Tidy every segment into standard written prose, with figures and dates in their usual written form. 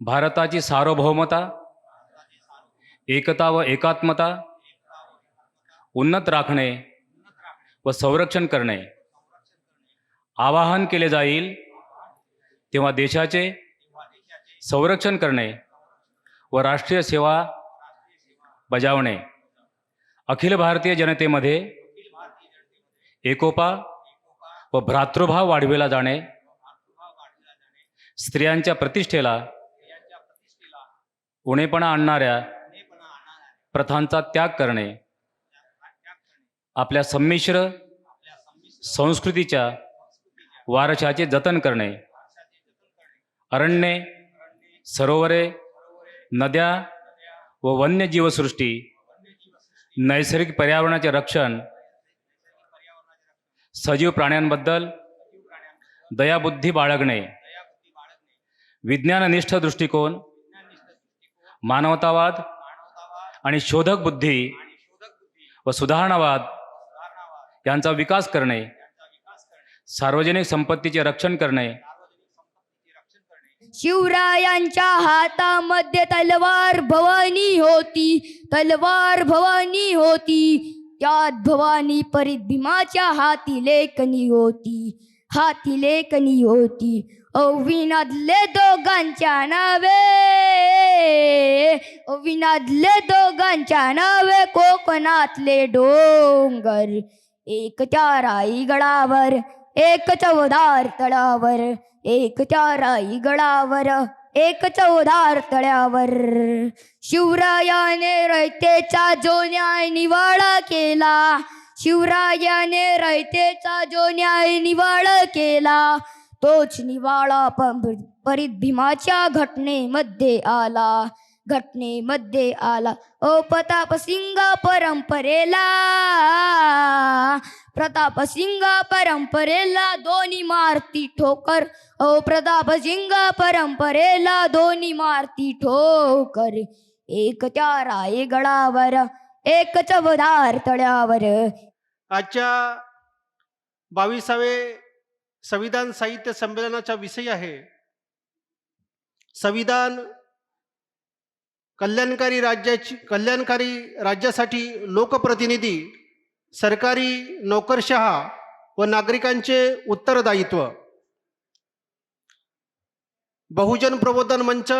भारताची सार्वभौमता, एकता व एकात्मता उन्नत राखणे व संरक्षण करणे आवाहन केले जाईल तेव्हा देशाचे संरक्षण करणे व राष्ट्रीय सेवा बजावणे, अखिल भारतीय जनतेमध्ये एकोपा व भ्रातृभाव वाढविला जाणे, स्त्रियांच्या प्रतिष्ठेला उणेपणा आणणाऱ्या प्रथांचा त्याग करणे, आपल्या संमिश्र संस्कृतीच्या वारशाचे जतन करणे, अरण्ये, सरोवरे, नद्या व वन्यजीवसृष्टी, नैसर्गिक पर्यावरणाचे रक्षण, सजीव प्राण्यांबद्दल दयाबुद्धी बाळगणे, विज्ञाननिष्ठ दृष्टिकोन, मानवतावाद आणि शोधक बुद्धी व सुधारणावाद यांचा विकास करणे, सार्वजनिक संपत्तीचे रक्षण करणे, शिवरायांच्या हातामध्ये तलवार भवानी होती, तलवार भवानी होती, त्यात भवानी परीत भीमाच्या हाती लेखनी होती, हाती लेखनी होती. विनादले दोघांच्या नावे, विनादले दोघांच्या नावे कोकणातले डोंगर, एक त्या राईगडावर, एक चवदार तळावर, एक त्या राईगडावर, एक चवदार तळ्यावर. शिवरायाने रयतेचा जो न्याय निवाडा केला, शिवरायाने रयतेचा जो न्याय निवाडा केला, तोच निवाळा परीत भीमाच्या घटनेमध्ये आला, घटनेमध्ये आला. ओ प्रताप सिंग परंपरेला, प्रताप सिंग परंपरेला दोन्ही मारती ठोकर, ओ प्रताप सिंग परंपरेला दोन्ही मारती ठोकर, एक त्या रायगडावर, एक चवदार तळ्यावर. आजच्या 22वे संविधान साहित्य संमेलनाचा विषय आहे संविधान कल्याणकारी राज्यासाठी लोकप्रतिनिधी, सरकारी नोकरशहा व नागरिकांचे उत्तरदायित्व. बहुजन प्रबोधन मंच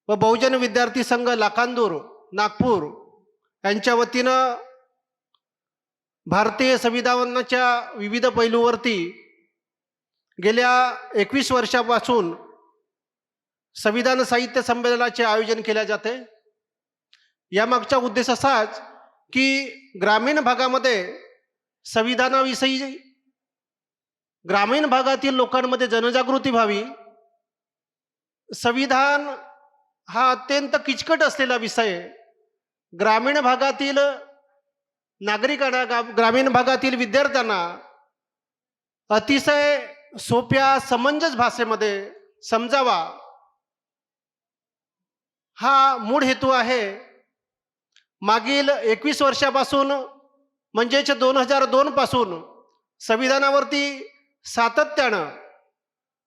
व बहुजन विद्यार्थी संघ लाखांदूर नागपूर यांच्या वतीनं भारतीय संविधानाच्या विविध पैलूवरती गेल्या 21 वर्षापासून संविधान साहित्य संमेलनाचे आयोजन केले जाते. यामागचा उद्देश असाच की ग्रामीण भागामध्ये संविधानाविषयी ग्रामीण भागातील लोकांमध्ये जनजागृती व्हावी. संविधान हा अत्यंत किचकट असलेला विषय ग्रामीण भागातील नागरिकांना, ग्रामीण भागातील विद्यार्थ्यांना अतिशय सोप्या समंजस भाषेमध्ये समजावा, हा मूळ हेतू आहे. मागील 21 वर्षापासून म्हणजेच 2002 पासून संविधानावरती सातत्यानं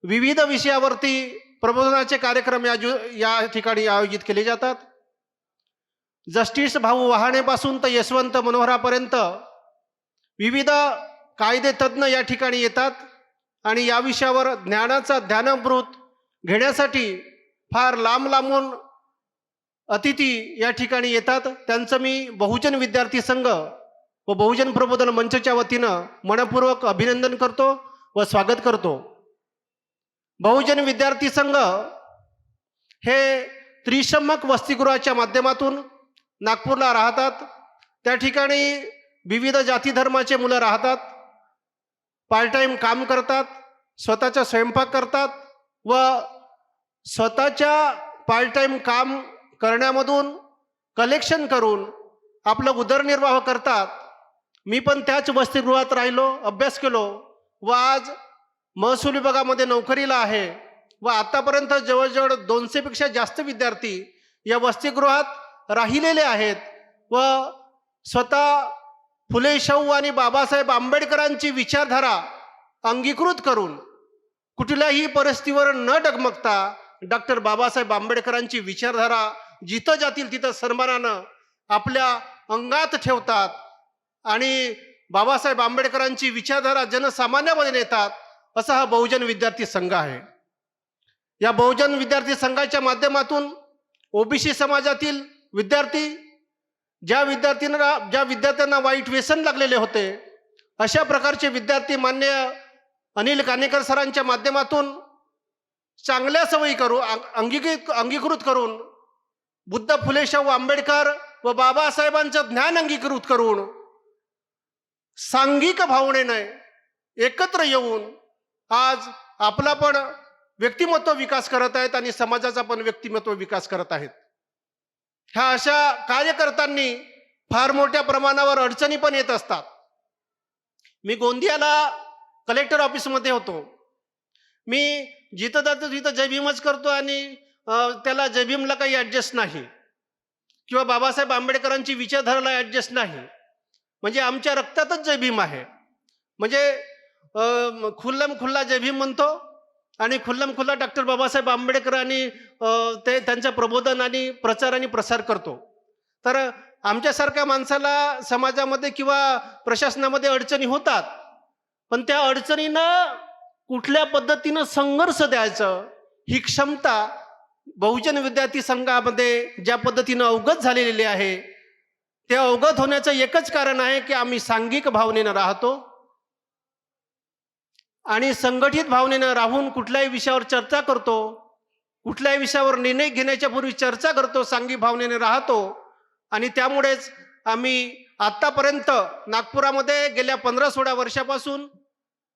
विविध विषयावरती प्रबोधनाचे कार्यक्रम या ठिकाणी आयोजित केले जातात. जस्टिस भाऊ वहाणेपासून तर यशवंत मनोहरापर्यंत विविध कायदे तज्ज्ञ या ठिकाणी येतात आणि या विषयावर ज्ञानामृत घेण्यासाठी फार लांब लांबून अतिथी या ठिकाणी येतात. त्यांचं मी बहुजन विद्यार्थी संघ व बहुजन प्रबोधन मंचच्या वतीनं मनपूर्वक अभिनंदन करतो व स्वागत करतो. बहुजन विद्यार्थी संघ हे त्रिशम्मक वसतिगृहाच्या माध्यमातून नागपूरला राहतात. त्या ठिकाणी विविध जाती धर्माचे मुलं राहतात, पार्ट टाईम काम करतात, स्वतःचा स्वयंपाक करतात व स्वतःच्या पार्ट टाईम काम करण्यामधून कलेक्शन करून आपलं उदरनिर्वाह करतात. मी पण त्याच वसतिगृहात राहिलो, अभ्यास केलो व आज महसूल विभागामध्ये नोकरीला आहे व आतापर्यंत जवळजवळ 200पेक्षा जास्त विद्यार्थी या वसतिगृहात राहिलेले आहेत व स्वतः फुले शाहू आणि बाबासाहेब आंबेडकरांची विचारधारा अंगीकृत करून कुठल्याही परिस्थितीवर न डगमगता डॉक्टर बाबासाहेब आंबेडकरांची विचारधारा जिथं जातील तिथं सन्मानानं आपल्या अंगात ठेवतात आणि बाबासाहेब आंबेडकरांची विचारधारा जनसामान्यामध्ये नेतात, असा हा बहुजन विद्यार्थी संघ आहे. या बहुजन विद्यार्थी संघाच्या माध्यमातून ओबीसी समाजातील विद्यार्थी ज्या विद्यार्थ्यांना वाईट व्यसन लागलेले होते, अशा प्रकारचे विद्यार्थी मान्य अनिल कानेकर सरांच्या माध्यमातून चांगल्या सवयी अंगीकृत करून बुद्ध फुले शाहू आंबेडकर व बाबासाहेबांचं ज्ञान अंगीकृत करून सांघिक भावनेने एकत्र येऊन आज आपला पण व्यक्तिमत्व विकास करत आहेत आणि समाजाचा पण व्यक्तिमत्व विकास करत आहेत. ह्या अशा कार्यकर्त्यांनी फार मोठ्या प्रमाणावर अडचणी पण येत असतात. मी गोंदियाला कलेक्टर ऑफिसमध्ये होतो. मी जिथं जातो तिथं जय भीमच करतो आणि त्याला जय भीमला काही ॲडजस्ट नाही किंवा बाबासाहेब आंबेडकरांची विचारधाराला ॲडजस्ट नाही. म्हणजे आमच्या रक्तातच जय भीम आहे. म्हणजे खुल्लम खुल्ला जय भीम म्हणतो आणि खुल्लम खुल्ला डॉक्टर बाबासाहेब आंबेडकर आणि ते त्यांचं प्रबोधन आणि प्रचार आणि प्रसार करतो. तर आमच्यासारख्या माणसाला समाजामध्ये किंवा प्रशासनामध्ये अडचणी होतात, पण त्या अडचणींना कुठल्या पद्धतीनं संघर्ष द्यायचं ही क्षमता बहुजन विद्यार्थी संघामध्ये ज्या पद्धतीनं अवगत झालेली आहे, ते अवगत होण्याचं एकच कारण आहे की आम्ही सांघिक भावनेनं राहतो आणि संघटित भावनेनं राहून कुठल्याही विषयावर चर्चा करतो, कुठल्याही विषयावर निर्णय घेण्याच्या पूर्वी चर्चा करतो, सांघिक भावनेने राहतो. आणि त्यामुळेच आम्ही आत्तापर्यंत नागपुरामध्ये गेल्या 15-16 वर्षापासून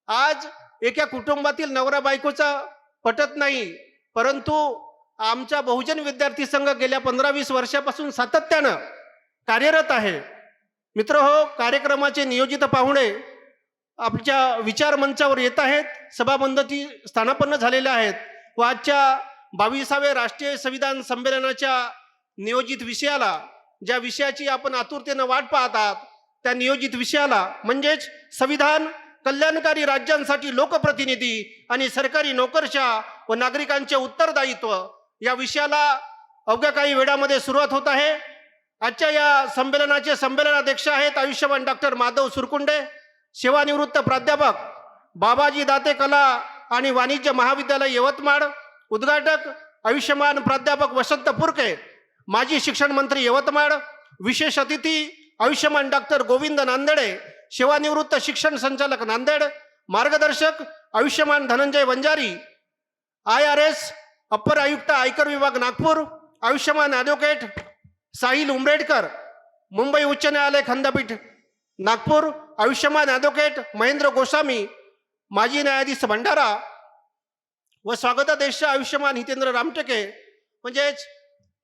आज एका कुटुंबातील नवरा बायकोचा पटत नाही, परंतु आमचा बहुजन विद्यार्थी संघ गेल्या 15-20 वर्षापासून सातत्यानं कार्यरत आहे. मित्र हो, कार्यक्रमाचे नियोजित पाहुणे आमच्या विचार मंचावर येत आहेत, सभामंडपी स्थानापन्न झालेल्या आहेत व आजच्या 22व्या राष्ट्रीय संविधान संमेलनाच्या नियोजित विषयाला, ज्या विषयाची आपण आतुरतेनं वाट पाहतात, त्या नियोजित विषयाला म्हणजेच संविधान कल्याणकारी राज्यांसाठी लोकप्रतिनिधी आणि सरकारी नोकरशाह व नागरिकांचे उत्तरदायित्व या विषयाला अवघ्या काही वेळामध्ये सुरुवात होत आहे. आजच्या या संमेलनाचे संमेलनाध्यक्ष आहेत आयुष्यमान डॉक्टर माधव सुरकुंडे, सेवानिवृत्त प्राध्यापक बाबाजी दाते कला आणि वाणिज्य महाविद्यालय यवतमाळ. उद्घाटक आयुष्यमान प्राध्यापक वसंत पुरके, माजी शिक्षण मंत्री यवतमाळ. विशेष अतिथी आयुष्यमान डॉक्टर गोविंद नांदेडे, सेवानिवृत्त शिक्षण संचालक नांदेड. मार्गदर्शक आयुष्यमान धनंजय वंजारी, IRS अप्पर आयुक्त आयकर विभाग नागपूर. आयुष्यमान ॲडव्होकेट साहिल उमरेडकर, मुंबई उच्च न्यायालय खंडपीठ नागपूर. आयुष्यमान ॲडव्होकेट महेंद्र गोस्वामी, माजी न्यायाधीश भंडारा. व स्वागताध्यक्ष आयुष्यमान हितेंद्र रामटेके. म्हणजेच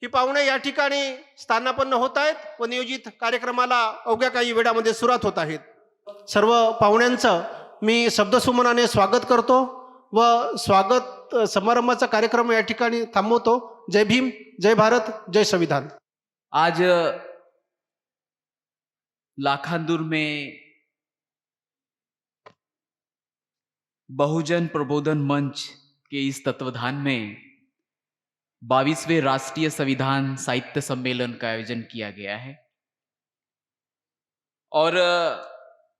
ही पाहुणे या ठिकाणी स्थानापन्न होत आहेत व नियोजित कार्यक्रमाला अवघ्या काही वेळामध्ये सुरुवात होत आहेत. सर्व पाहुण्यांचं मी शब्दसुमनाने स्वागत करतो व स्वागत समारंभाचा कार्यक्रम या ठिकाणी थांबवतो. जय भीम, जय भारत, जय संविधान. आज लाखांदूर में बहुजन प्रबोधन मंच के इस तत्वाधान में 22वें राष्ट्रीय संविधान साहित्य सम्मेलन का आयोजन किया गया है और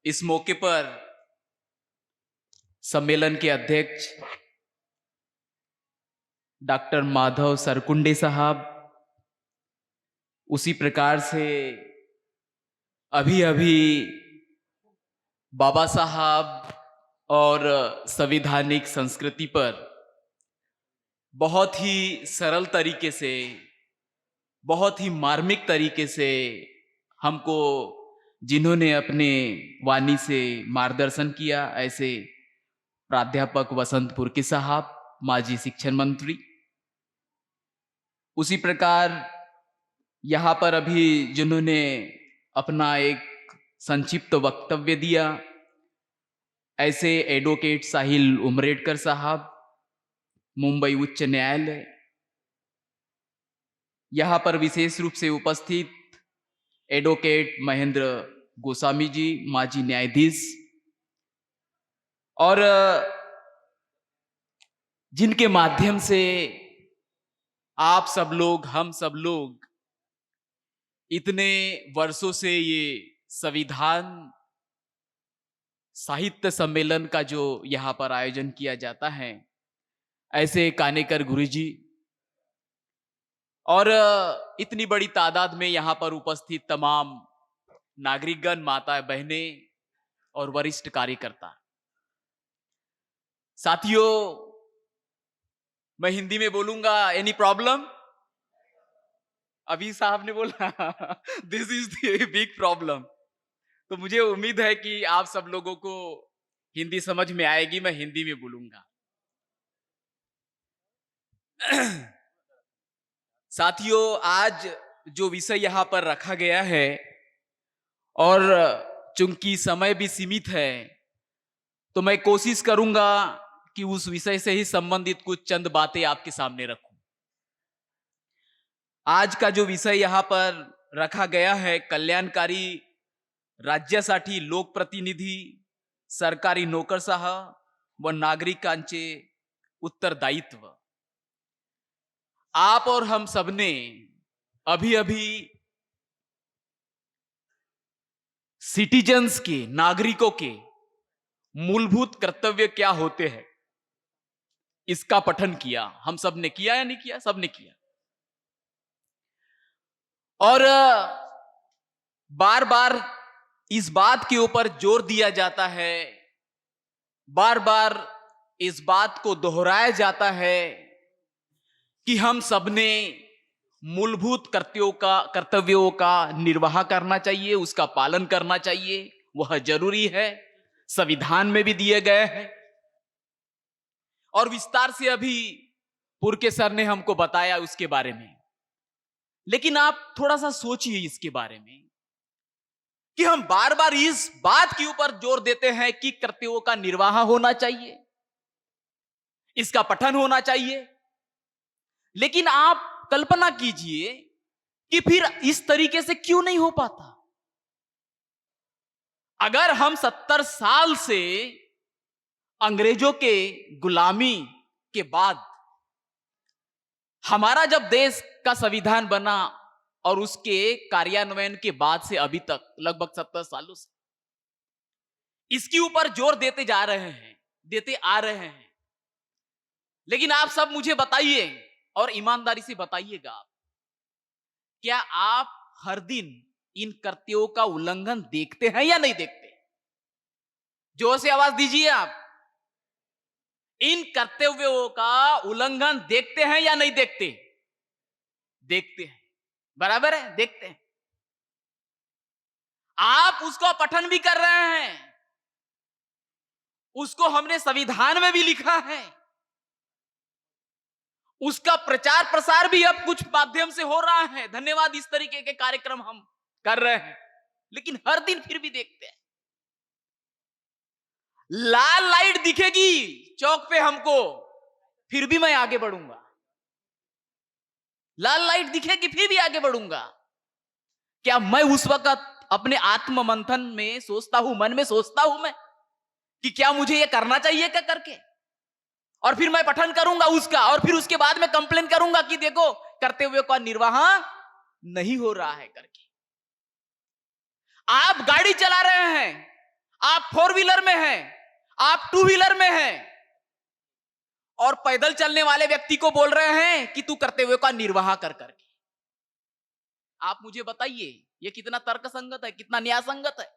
इस मौके पर सम्मेलन के अध्यक्ष डॉक्टर माधव सरकुंडे साहब, उसी प्रकार से अभी बाबा साहब और संवैधानिक संस्कृति पर बहुत ही सरल तरीके से, बहुत ही मार्मिक तरीके से हमको जिन्होंने अपने वाणी से मार्गदर्शन किया, ऐसे प्राध्यापक वसंत पुरके साहब, माजी शिक्षण मंत्री. उसी प्रकार यहाँ पर अभी जिन्होंने अपना एक संक्षिप्त वक्तव्य दिया, ऐसे एडवोकेट साहिल उमरेडकर साहब, मुंबई उच्च न्यायालय. यहाँ पर विशेष रूप से उपस्थित एडवोकेट महेंद्र गोस्वामी जी, माजी न्यायाधीश, और जिनके माध्यम से आप सब लोग, हम सब लोग इतने वर्षों से ये संविधान साहित्य सम्मेलन का जो यहाँ पर आयोजन किया जाता है, ऐसे कानेकर गुरुजी और इतनी बड़ी तादाद में यहाँ पर उपस्थित तमाम नागरिकगण, माता बहनें और वरिष्ठ कार्यकर्ता, साथियों, मैं हिंदी में बोलूंगा, एनी प्रॉब्लम? अभी साहब ने बोला दिस इज द बिग प्रॉब्लम। तो मुझे उम्मीद है कि आप सब लोगों को हिंदी समझ में आएगी, मैं हिंदी में बोलूंगा। साथियों, आज जो विषय यहां पर रखा गया है और चूंकि समय भी सीमित है, तो मैं कोशिश करूंगा कि उस विषय से ही संबंधित कुछ चंद बातें आपके सामने रखूं। आज का जो विषय यहां पर रखा गया है, कल्याणकारी राज्यासाठी लोकप्रतिनिधी, सरकारी नोकरशाह व नागरिकांचे उत्तरदायित्व। आप और हम सबने अभी अभी सिटीजन्स के, नागरिकों के मूलभूत कर्तव्य क्या होते हैं, इसका पठन किया। हम सब ने किया या नहीं किया? सबने किया। और बार बार इस बात के ऊपर जोर दिया जाता है, बार बार इस बात को दोहराया जाता है कि हम सबने मूलभूत कर्तव्यों का निर्वाह करना चाहिए, उसका पालन करना चाहिए, वह जरूरी है, संविधान में भी दिए गए हैं। और विस्तार से अभी पुरके सर ने हमको बताया उसके बारे में। लेकिन आप थोड़ा सा सोचिए इसके बारे में कि हम बार बार इस बात के ऊपर जोर देते हैं कि कर्तव्यों का निर्वाह होना चाहिए, इसका पठन होना चाहिए, लेकिन आप कल्पना कीजिए कि फिर इस तरीके से क्यों नहीं हो पाता। अगर हम 70 साल से अंग्रेजों के गुलामी के बाद हमारा जब देश का संविधान बना और उसके कार्यान्वयन के बाद से अभी तक लगभग 70 सालों से इसके ऊपर जोर देते जा रहे हैं, देते आ रहे हैं, लेकिन आप सब मुझे बताइए और ईमानदारी से बताइएगा, आप क्या आप हर दिन इन कर्तव्यों का उल्लंघन देखते हैं या नहीं देखते? जोर से आवाज दीजिए आप। इन कर्तव्यों का उल्लंघन देखते हैं या नहीं देखते? देखते हैं, बराबर है, देखते हैं। आप उसको पठन भी कर रहे हैं, उसको हमने संविधान में भी लिखा है, उसका प्रचार प्रसार भी अब कुछ माध्यम से हो रहा है, धन्यवाद, इस तरीके के कार्यक्रम हम कर रहे हैं। लेकिन हर दिन फिर भी देखते हैं, लाल लाइट दिखेगी चौक पे हमको, फिर भी मैं आगे बढ़ूंगा। लाल लाइट दिखेगी फिर भी आगे बढ़ूंगा। क्या मैं उस वक्त अपने आत्म मंथन में सोचता हूं, मन में सोचता हूं मैं कि क्या मुझे यह करना चाहिए क्या करके, और फिर मैं पठन करूंगा उसका, और फिर उसके बाद में कंप्लेन करूंगा कि देखो कर्तव्यों का निर्वाह नहीं हो रहा है करके। आप गाड़ी चला रहे हैं, आप 4 व्हीलर में हैं, आप 2 व्हीलर में हैं, और पैदल चलने वाले व्यक्ति को बोल रहे हैं कि तू कर्तव्यों का निर्वाह कर करके। आप मुझे बताइए ये कितना तर्कसंगत है, कितना न्याय संगत है?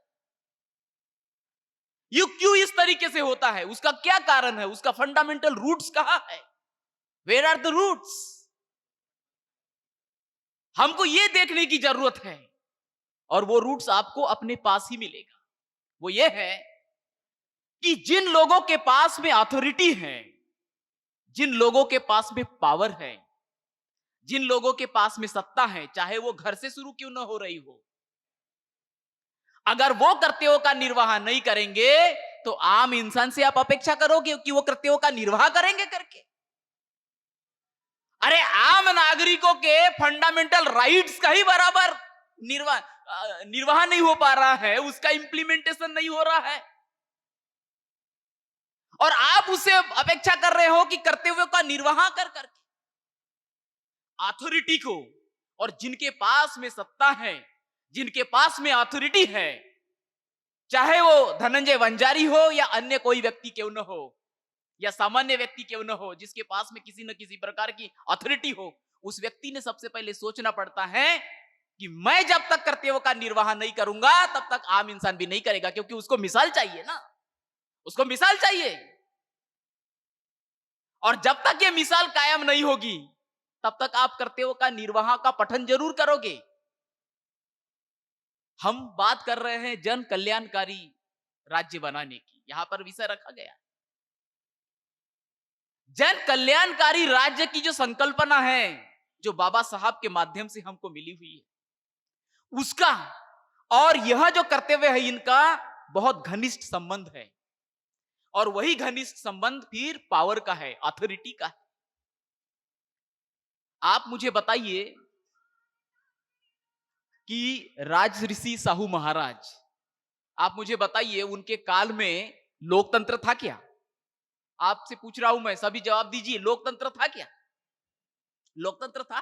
ये क्यों इस तरीके से होता है? उसका क्या कारण है? उसका फंडामेंटल रूट्स कहां है? Where are the roots? हमको ये देखने की जरूरत है, और वो रूट्स आपको अपने पास ही मिलेगा। वो ये है कि जिन लोगों के पास में अथॉरिटी है, जिन लोगों के पास में पावर है, जिन लोगों के पास में सत्ता है, चाहे वो घर से शुरू क्यों ना हो रही हो, अगर वो कर्तव्यों का निर्वाह नहीं करेंगे तो आम इंसान से आप अपेक्षा करोगे कि वो कर्तव्यों का निर्वाह करेंगे करके? अरे आम नागरिकों के फंडामेंटल राइट्स का ही बराबर निर्वाह नहीं हो पा रहा है, उसका इंप्लीमेंटेशन नहीं हो रहा है, और आप उससे अपेक्षा कर रहे हो कि कर्तव्यों का निर्वाह कर करके। अथॉरिटी को, और जिनके पास में सत्ता है, जिनके पास में अथॉरिटी है, चाहे वो धनंजय वंजारी हो या अन्य कोई व्यक्ति क्यों न हो, या सामान्य व्यक्ति क्यों न हो, जिसके पास में किसी न किसी प्रकार की अथॉरिटी हो, उस व्यक्ति ने सबसे पहले सोचना पड़ता है कि मैं जब तक कर्तव्यों का निर्वाह नहीं करूंगा तब तक आम इंसान भी नहीं करेगा, क्योंकि उसको मिसाल चाहिए ना, उसको मिसाल चाहिए। और जब तक ये मिसाल कायम नहीं होगी तब तक आप कर्तव्यों का निर्वाह का पठन जरूर करोगे। हम बात कर रहे हैं जन कल्याणकारी राज्य बनाने की, यहां पर विषय रखा गया। जन कल्याणकारी राज्य की जो संकल्पना है, जो बाबा साहब के माध्यम से हमको मिली हुई है, उसका और यह जो कर्तव्य है, इनका बहुत घनिष्ठ संबंध है। और वही घनिष्ठ संबंध फिर पावर का है, अथॉरिटी का है। आप मुझे बताइए कि राजऋषि साहू महाराज, आप मुझे बताइए उनके काल में लोकतंत्र था क्या? आपसे पूछ रहा हूं मैं, सभी जवाब दीजिए, लोकतंत्र था क्या? लोकतंत्र था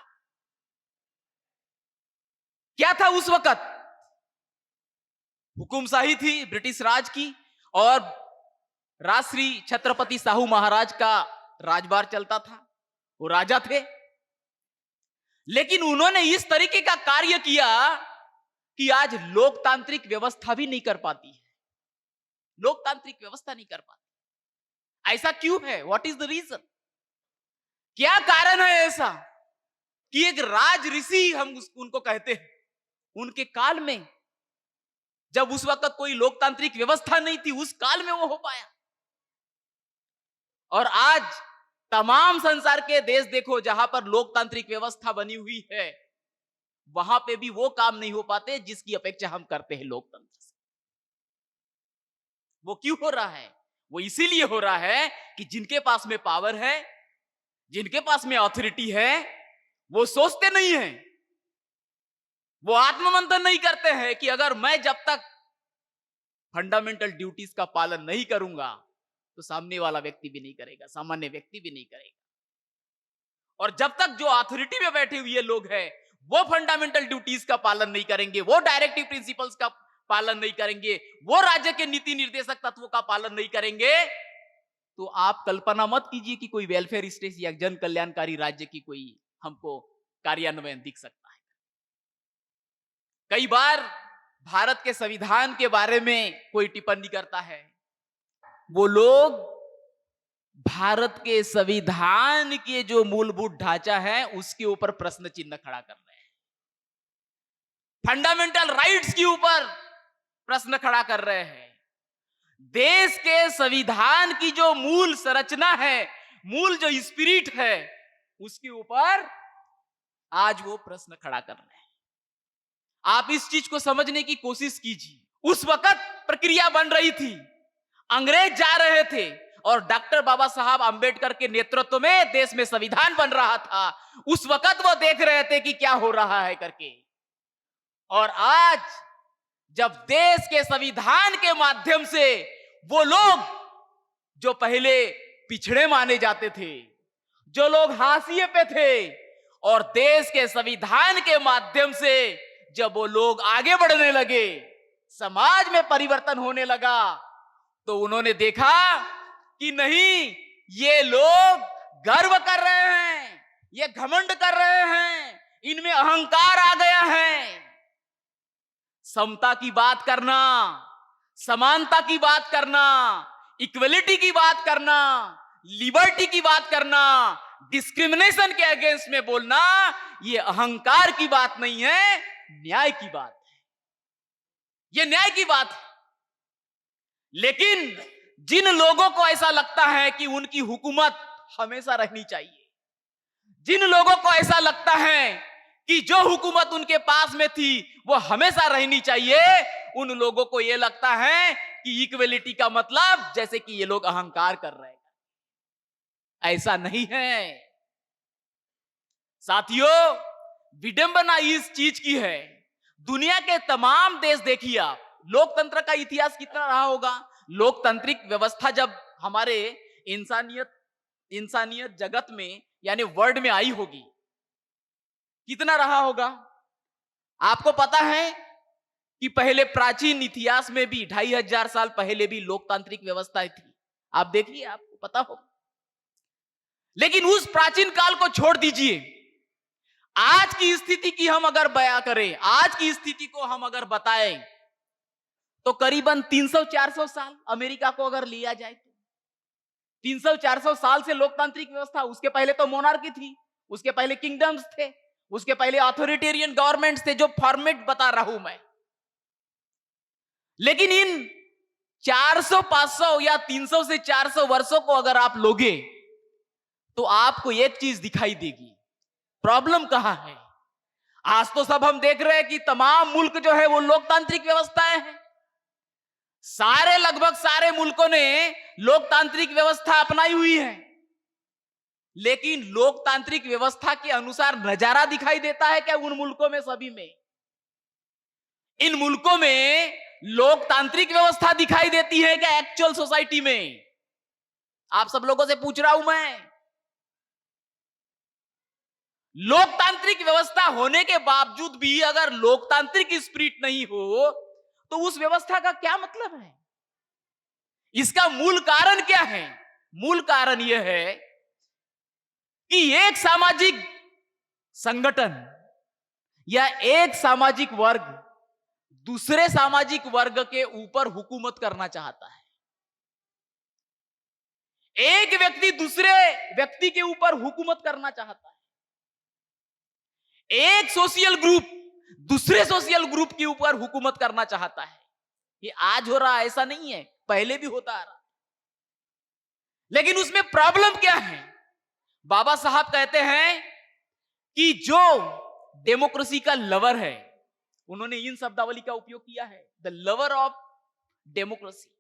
क्या? था उस वक्त हुकुमशाही थी ब्रिटिश राज की, और राजश्री छत्रपति साहू महाराज का राजभार चलता था, वो राजा थे। लेकिन उन्होंने इस तरीके का कार्य किया कि आज लोकतांत्रिक व्यवस्था भी नहीं कर पाती है, लोकतांत्रिक व्यवस्था नहीं कर पाती। ऐसा क्यों है? What is the reason? क्या कारण है ऐसा कि एक राज ऋषि हम उनको कहते हैं, उनके काल में, जब उस वक्त कोई लोकतांत्रिक व्यवस्था नहीं थी, उस काल में वो हो पाया। और आज तमाम संसार के देश देखो, जहां पर लोकतांत्रिक व्यवस्था बनी हुई है, वहां पे भी वो काम नहीं हो पाते जिसकी अपेक्षा हम करते हैं लोकतंत्र से। वो क्यों हो रहा है? वो इसीलिए हो रहा है कि जिनके पास में पावर है, जिनके पास में अथॉरिटी है, वो सोचते नहीं है, वो आत्ममंथन नहीं करते हैं कि अगर मैं जब तक फंडामेंटल ड्यूटीज का पालन नहीं करूंगा तो सामने वाला व्यक्ति भी नहीं करेगा, सामान्य व्यक्ति भी नहीं करेगा। और जब तक जो अथॉरिटी में बैठे हुए लोग हैं वो फंडामेंटल ड्यूटीज का पालन नहीं करेंगे, वो डायरेक्टिव प्रिंसिपल्स का पालन नहीं करेंगे, वो राज्य के नीति निर्देशक तत्वों का पालन नहीं करेंगे, तो आप कल्पना मत कीजिए कि कोई वेलफेयर स्टेट या जन कल्याणकारी राज्य की कोई हमको कार्यान्वयन दिख सकता है। कई बार भारत के संविधान के बारे में कोई टिप्पणी करता है, वो लोग भारत के संविधान के जो मूलभूत ढांचा है उसके ऊपर प्रश्न चिन्ह खड़ा कर रहे हैं, फंडामेंटल राइट्स के ऊपर प्रश्न खड़ा कर रहे हैं। देश के संविधान की जो मूल संरचना है, मूल जो स्पिरिट है, उसके ऊपर आज वो प्रश्न खड़ा कर रहे हैं। आप इस चीज को समझने की कोशिश कीजिए। उस वक्त प्रक्रिया बन रही थी, अंग्रेज जा रहे थे और डॉक्टर बाबा साहब अंबेडकर के नेतृत्व में देश में संविधान बन रहा था। उस वक्त वो देख रहे थे कि क्या हो रहा है करके। और आज जब देश के संविधान के माध्यम से वो लोग जो पहले पिछड़े माने जाते थे, जो लोग हाशिए पे थे, और देश के संविधान के माध्यम से जब वो लोग आगे बढ़ने लगे, समाज में परिवर्तन होने लगा, तो उन्होंने देखा कि नहीं, ये लोग गर्व कर रहे हैं, ये घमंड कर रहे हैं, इनमें अहंकार आ गया है। समता की बात करना, समानता की बात करना, इक्वलिटी की बात करना, लिबर्टी की बात करना, डिस्क्रिमिनेशन के अगेंस्ट में बोलना, ये अहंकार की बात नहीं है, न्याय की बात है। ये न्याय की बात है। लेकिन जिन लोगों को ऐसा लगता है कि उनकी हुकूमत हमेशा रहनी चाहिए, जिन लोगों को ऐसा लगता है कि जो हुकूमत उनके पास में थी वो हमेशा रहनी चाहिए, उन लोगों को यह लगता है कि इक्वलिटी का मतलब जैसे कि ये लोग अहंकार कर रहे हैं। ऐसा नहीं है साथियों। विडंबना इस चीज की है, दुनिया के तमाम देश देखिए आप, लोकतंत्र का इतिहास कितना रहा होगा। लोकतांत्रिक व्यवस्था जब हमारे इंसानियत जगत में यानी वर्ल्ड में आई होगी, कितना रहा होगा? आपको पता है कि पहले प्राचीन इतिहास में भी 2500 साल पहले भी लोकतांत्रिक व्यवस्था थी। आप देखिए, आपको पता हो। लेकिन उस प्राचीन काल को छोड़ दीजिए, आज की स्थिति की हम अगर बयां करें, आज की स्थिति को हम अगर बताएं, तो करीबन 300-400 साल अमेरिका को अगर लिया जाए तो 300-400 साल से लोकतांत्रिक व्यवस्था। उसके पहले तो मोनार्की थी, उसके पहले किंगडम्स थे, उसके पहले अथॉरिटेरियन गवर्नमेंट्स थे, जो फॉर्मेट बता रहा हूं मैं। लेकिन इन 400, 500 या 300 से 400 वर्षों को अगर आप लोगे तो आपको एक चीज दिखाई देगी, प्रॉब्लम कहां है। आज तो सब हम देख रहे हैं कि तमाम मुल्क जो है वो लोकतांत्रिक व्यवस्थाएं हैं। सारे, लगभग सारे मुल्कों ने लोकतांत्रिक व्यवस्था अपनाई हुई है। लेकिन लोकतांत्रिक व्यवस्था के अनुसार नजारा दिखाई देता है क्या उन मुल्कों में? सभी में, इन मुल्कों में लोकतांत्रिक व्यवस्था दिखाई देती है क्या एक्चुअल सोसाइटी में? आप सब लोगों से पूछ रहा हूं मैं। लोकतांत्रिक व्यवस्था होने के बावजूद भी अगर लोकतांत्रिक स्पिरिट नहीं हो तो उस व्यवस्था का क्या मतलब है? इसका मूल कारण क्या है? मूल कारण यह है कि एक सामाजिक संगठन या एक सामाजिक वर्ग दूसरे सामाजिक वर्ग के ऊपर हुकूमत करना चाहता है। एक व्यक्ति दूसरे व्यक्ति के ऊपर हुकूमत करना चाहता है। एक सोशल ग्रुप दूसरे सोशल ग्रुप के ऊपर हुकूमत करना चाहता है। ये आज हो रहा, ऐसा नहीं है, पहले भी होता आ रहा। लेकिन उसमें प्रॉब्लम क्या है? बाबा साहब कहते हैं कि जो डेमोक्रेसी का लवर है, उन्होंने इन शब्दावली का उपयोग किया है, द लवर ऑफ डेमोक्रेसी।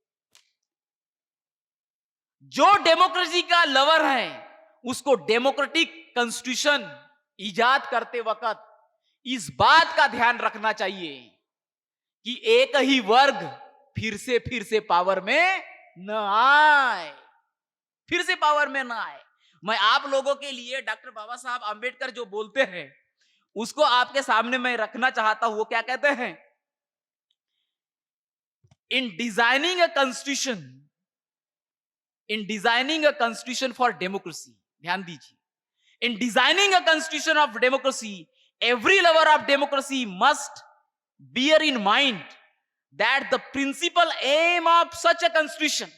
जो डेमोक्रेसी का लवर है उसको डेमोक्रेटिक कॉन्स्टिट्यूशन इजाद करते वक्त इस बात का ध्यान रखना चाहिए कि एक ही वर्ग फिर से पावर में न आए, फिर से पावर में न आए। मैं आप लोगों के लिए डॉक्टर बाबा साहब आंबेडकर जो बोलते हैं उसको आपके सामने मैं रखना चाहता हूं। वो क्या कहते हैं? In designing a constitution for democracy, ध्यान दीजिए, in designing a constitution of democracy every lover of democracy must bear in mind that the principal aim of such a constitution,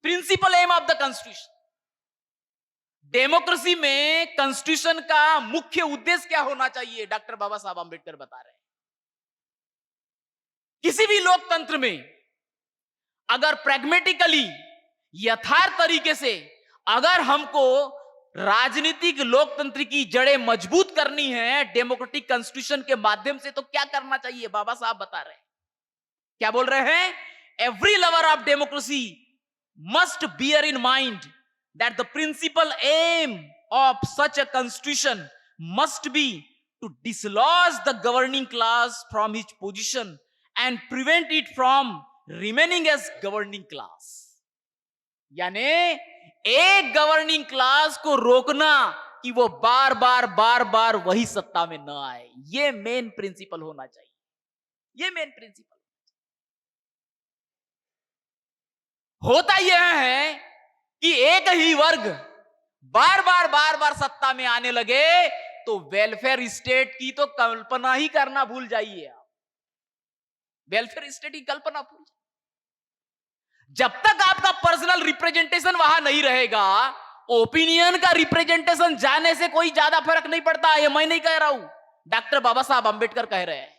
principal aim of the constitution, democracy में constitution का मुख्य उद्देश्य क्या होना चाहिए? Doctor बाबा साहब आंबेडकर बता रहे हैं। किसी भी लोकतंत्र में अगर प्रैग्मेटिकली, यथार्थ तरीके से अगर हमको राजनीतिक लोकतंत्र की जड़ें मजबूत करनी है डेमोक्रेटिक कॉन्स्टिट्यूशन के माध्यम से, तो क्या करना चाहिए? बाबा साहब बता रहे हैं। क्या बोल रहे हैं? Every lover of democracy must bear in mind that the principal aim of such a constitution must be to dislodge the governing class from his position and prevent it from remaining as governing class. यानी एक governing class को रोकना कि वो बार बार वही सत्ता में न आए। ये मेन प्रिंसिपल होना चाहिए, ये मेन प्रिंसिपल। होता यह है कि एक ही वर्ग बार बार सत्ता में आने लगे तो वेलफेयर स्टेट की तो कल्पना ही करना भूल जाइए आप। वेलफेयर स्टेट की कल्पना भूल जाइए। जब तक आपका पर्सनल रिप्रेजेंटेशन वहां नहीं रहेगा, ओपिनियन का रिप्रेजेंटेशन जाने से कोई ज्यादा फर्क नहीं पड़ता। ये मैं नहीं कह रहा हूं, डॉक्टर बाबा साहब आंबेडकर कह रहे हैं।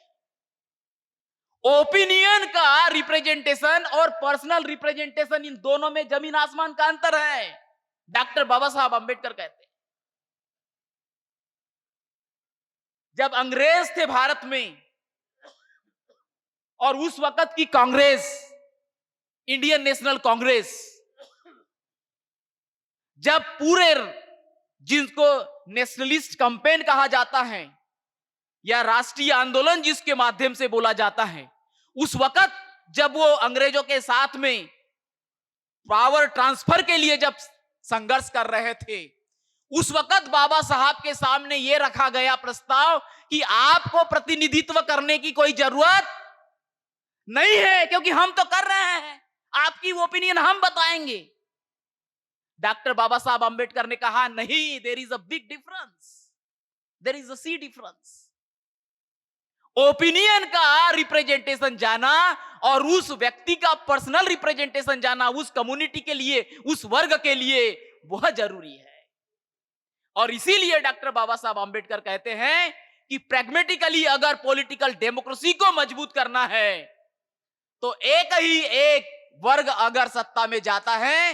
ओपिनियन का रिप्रेजेंटेशन और पर्सनल रिप्रेजेंटेशन, इन दोनों में जमीन आसमान का अंतर है, डॉक्टर बाबा साहब आंबेडकर कहते हैं। जब अंग्रेज थे भारत में और उस वक्त की कांग्रेस, इंडियन नेशनल कांग्रेस, जब पूरे, जिसको नेशनलिस्ट कैंपेन कहा जाता है या राष्ट्रीय आंदोलन जिसके माध्यम से बोला जाता है, उस वक्त जब वो अंग्रेजों के साथ में पावर ट्रांसफर के लिए जब संघर्ष कर रहे थे, उस वक्त बाबा साहब के सामने यह रखा गया प्रस्ताव कि आपको प्रतिनिधित्व करने की कोई जरूरत नहीं है, क्योंकि हम तो कर रहे हैं, आपकी ओपिनियन हम बताएंगे। डॉक्टर बाबा साहब अंबेडकर ने कहा नहीं, there is a big difference, there is a sea difference. Opinion का रिप्रेजेंटेशन जाना और उस व्यक्ति का पर्सनल रिप्रेजेंटेशन जाना, उस कम्युनिटी के लिए, उस वर्ग के लिए बहुत जरूरी है। और इसीलिए डॉक्टर बाबा साहब अंबेडकर कहते हैं कि प्रैग्मेटिकली अगर पॉलिटिकल डेमोक्रेसी को मजबूत करना है तो एक ही एक वर्ग अगर सत्ता में जाता है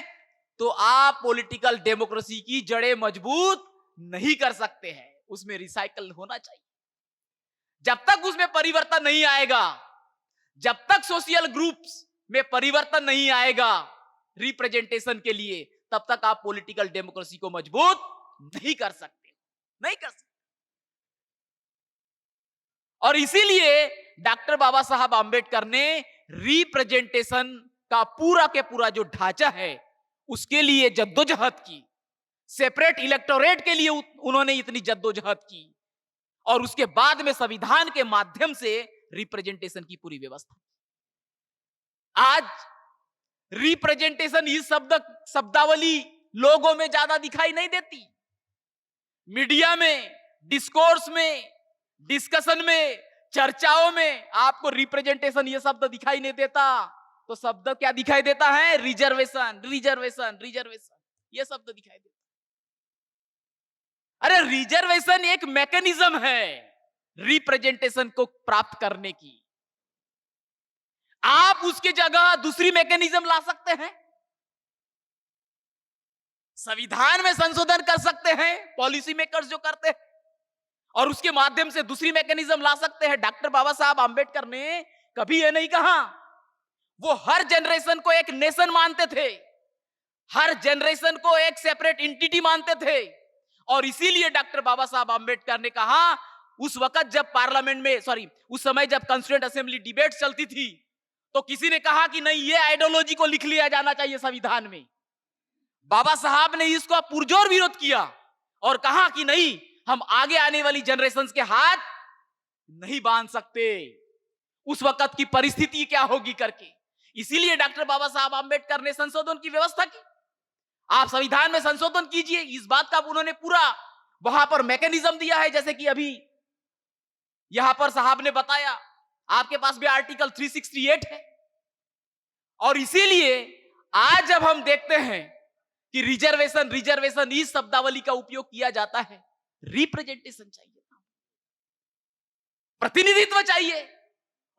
तो आप पॉलिटिकल डेमोक्रेसी की जड़ें मजबूत नहीं कर सकते हैं। उसमें रिसाइकल होना चाहिए। जब तक उसमें परिवर्तन नहीं आएगा, जब तक सोशल ग्रुप्स में परिवर्तन नहीं आएगा रिप्रेजेंटेशन के लिए, तब तक आप पॉलिटिकल डेमोक्रेसी को मजबूत नहीं कर सकते, नहीं कर सकते। और इसीलिए डॉक्टर बाबा साहब अंबेडकर ने रिप्रेजेंटेशन का पूरा के पूरा जो ढांचा है उसके लिए जद्दोजहद की। सेपरेट इलेक्टोरेट के लिए उन्होंने इतनी जद्दोजहद की और उसके बाद में संविधान के माध्यम से रिप्रेजेंटेशन की पूरी व्यवस्था। आज रिप्रेजेंटेशन इस शब्दावली लोगों में ज्यादा दिखाई नहीं देती। मीडिया में, डिस्कोर्स में, डिस्कशन में, चर्चाओं में आपको रिप्रेजेंटेशन ये शब्द दिखाई नहीं देता। तो शब्द क्या दिखाई देता है? रिजर्वेशन, रिजर्वेशन, रिजर्वेशन, ये शब्द दिखाई देता। अरे रिजर्वेशन एक मैकेनिज्म है रिप्रेजेंटेशन को प्राप्त करने की। आप उसके जगह दूसरी मैकेनिज्म ला सकते हैं, संविधान में संशोधन कर सकते हैं, पॉलिसी मेकर्स जो करते हैं, और उसके माध्यम से दूसरी मैकेनिज्म ला सकते हैं। डॉक्टर बाबा साहब अंबेडकर ने कभी यह नहीं कहा। वो हर जनरेशन को एक नेशन मानते थे, हर जनरेशन को एक सेपरेट एंटिटी मानते थे। और इसीलिए डॉक्टर बाबा साहब अंबेडकर ने कहा, उस वक्त जब पार्लियामेंट में उस समय जब कॉन्स्टिट्यूएंट असेंबली डिबेट चलती थी तो किसी ने कहा कि नहीं, ये आइडियोलॉजी को लिख लिया जाना चाहिए संविधान में। बाबा साहब ने इसको पुरजोर विरोध किया और कहा कि नहीं, हम आगे आने वाली जनरेशंस के हाथ नहीं बांध सकते, उस वक्त की परिस्थिति क्या होगी करके। इसीलिए डॉक्टर बाबा साहब अंबेडकर ने संशोधन की व्यवस्था की। आप संविधान में संशोधन कीजिए, इस बात का उन्होंने पूरा वहां पर मैकेनिज्म दिया है। जैसे कि अभी यहां पर साहब ने बताया, आपके पास भी आर्टिकल 368 है। और इसीलिए आज जब हम देखते हैं कि रिजर्वेशन, रिजर्वेशन इस शब्दावली का उपयोग किया जाता है, रिप्रेजेंटेशन चाहिए, प्रतिनिधित्व चाहिए।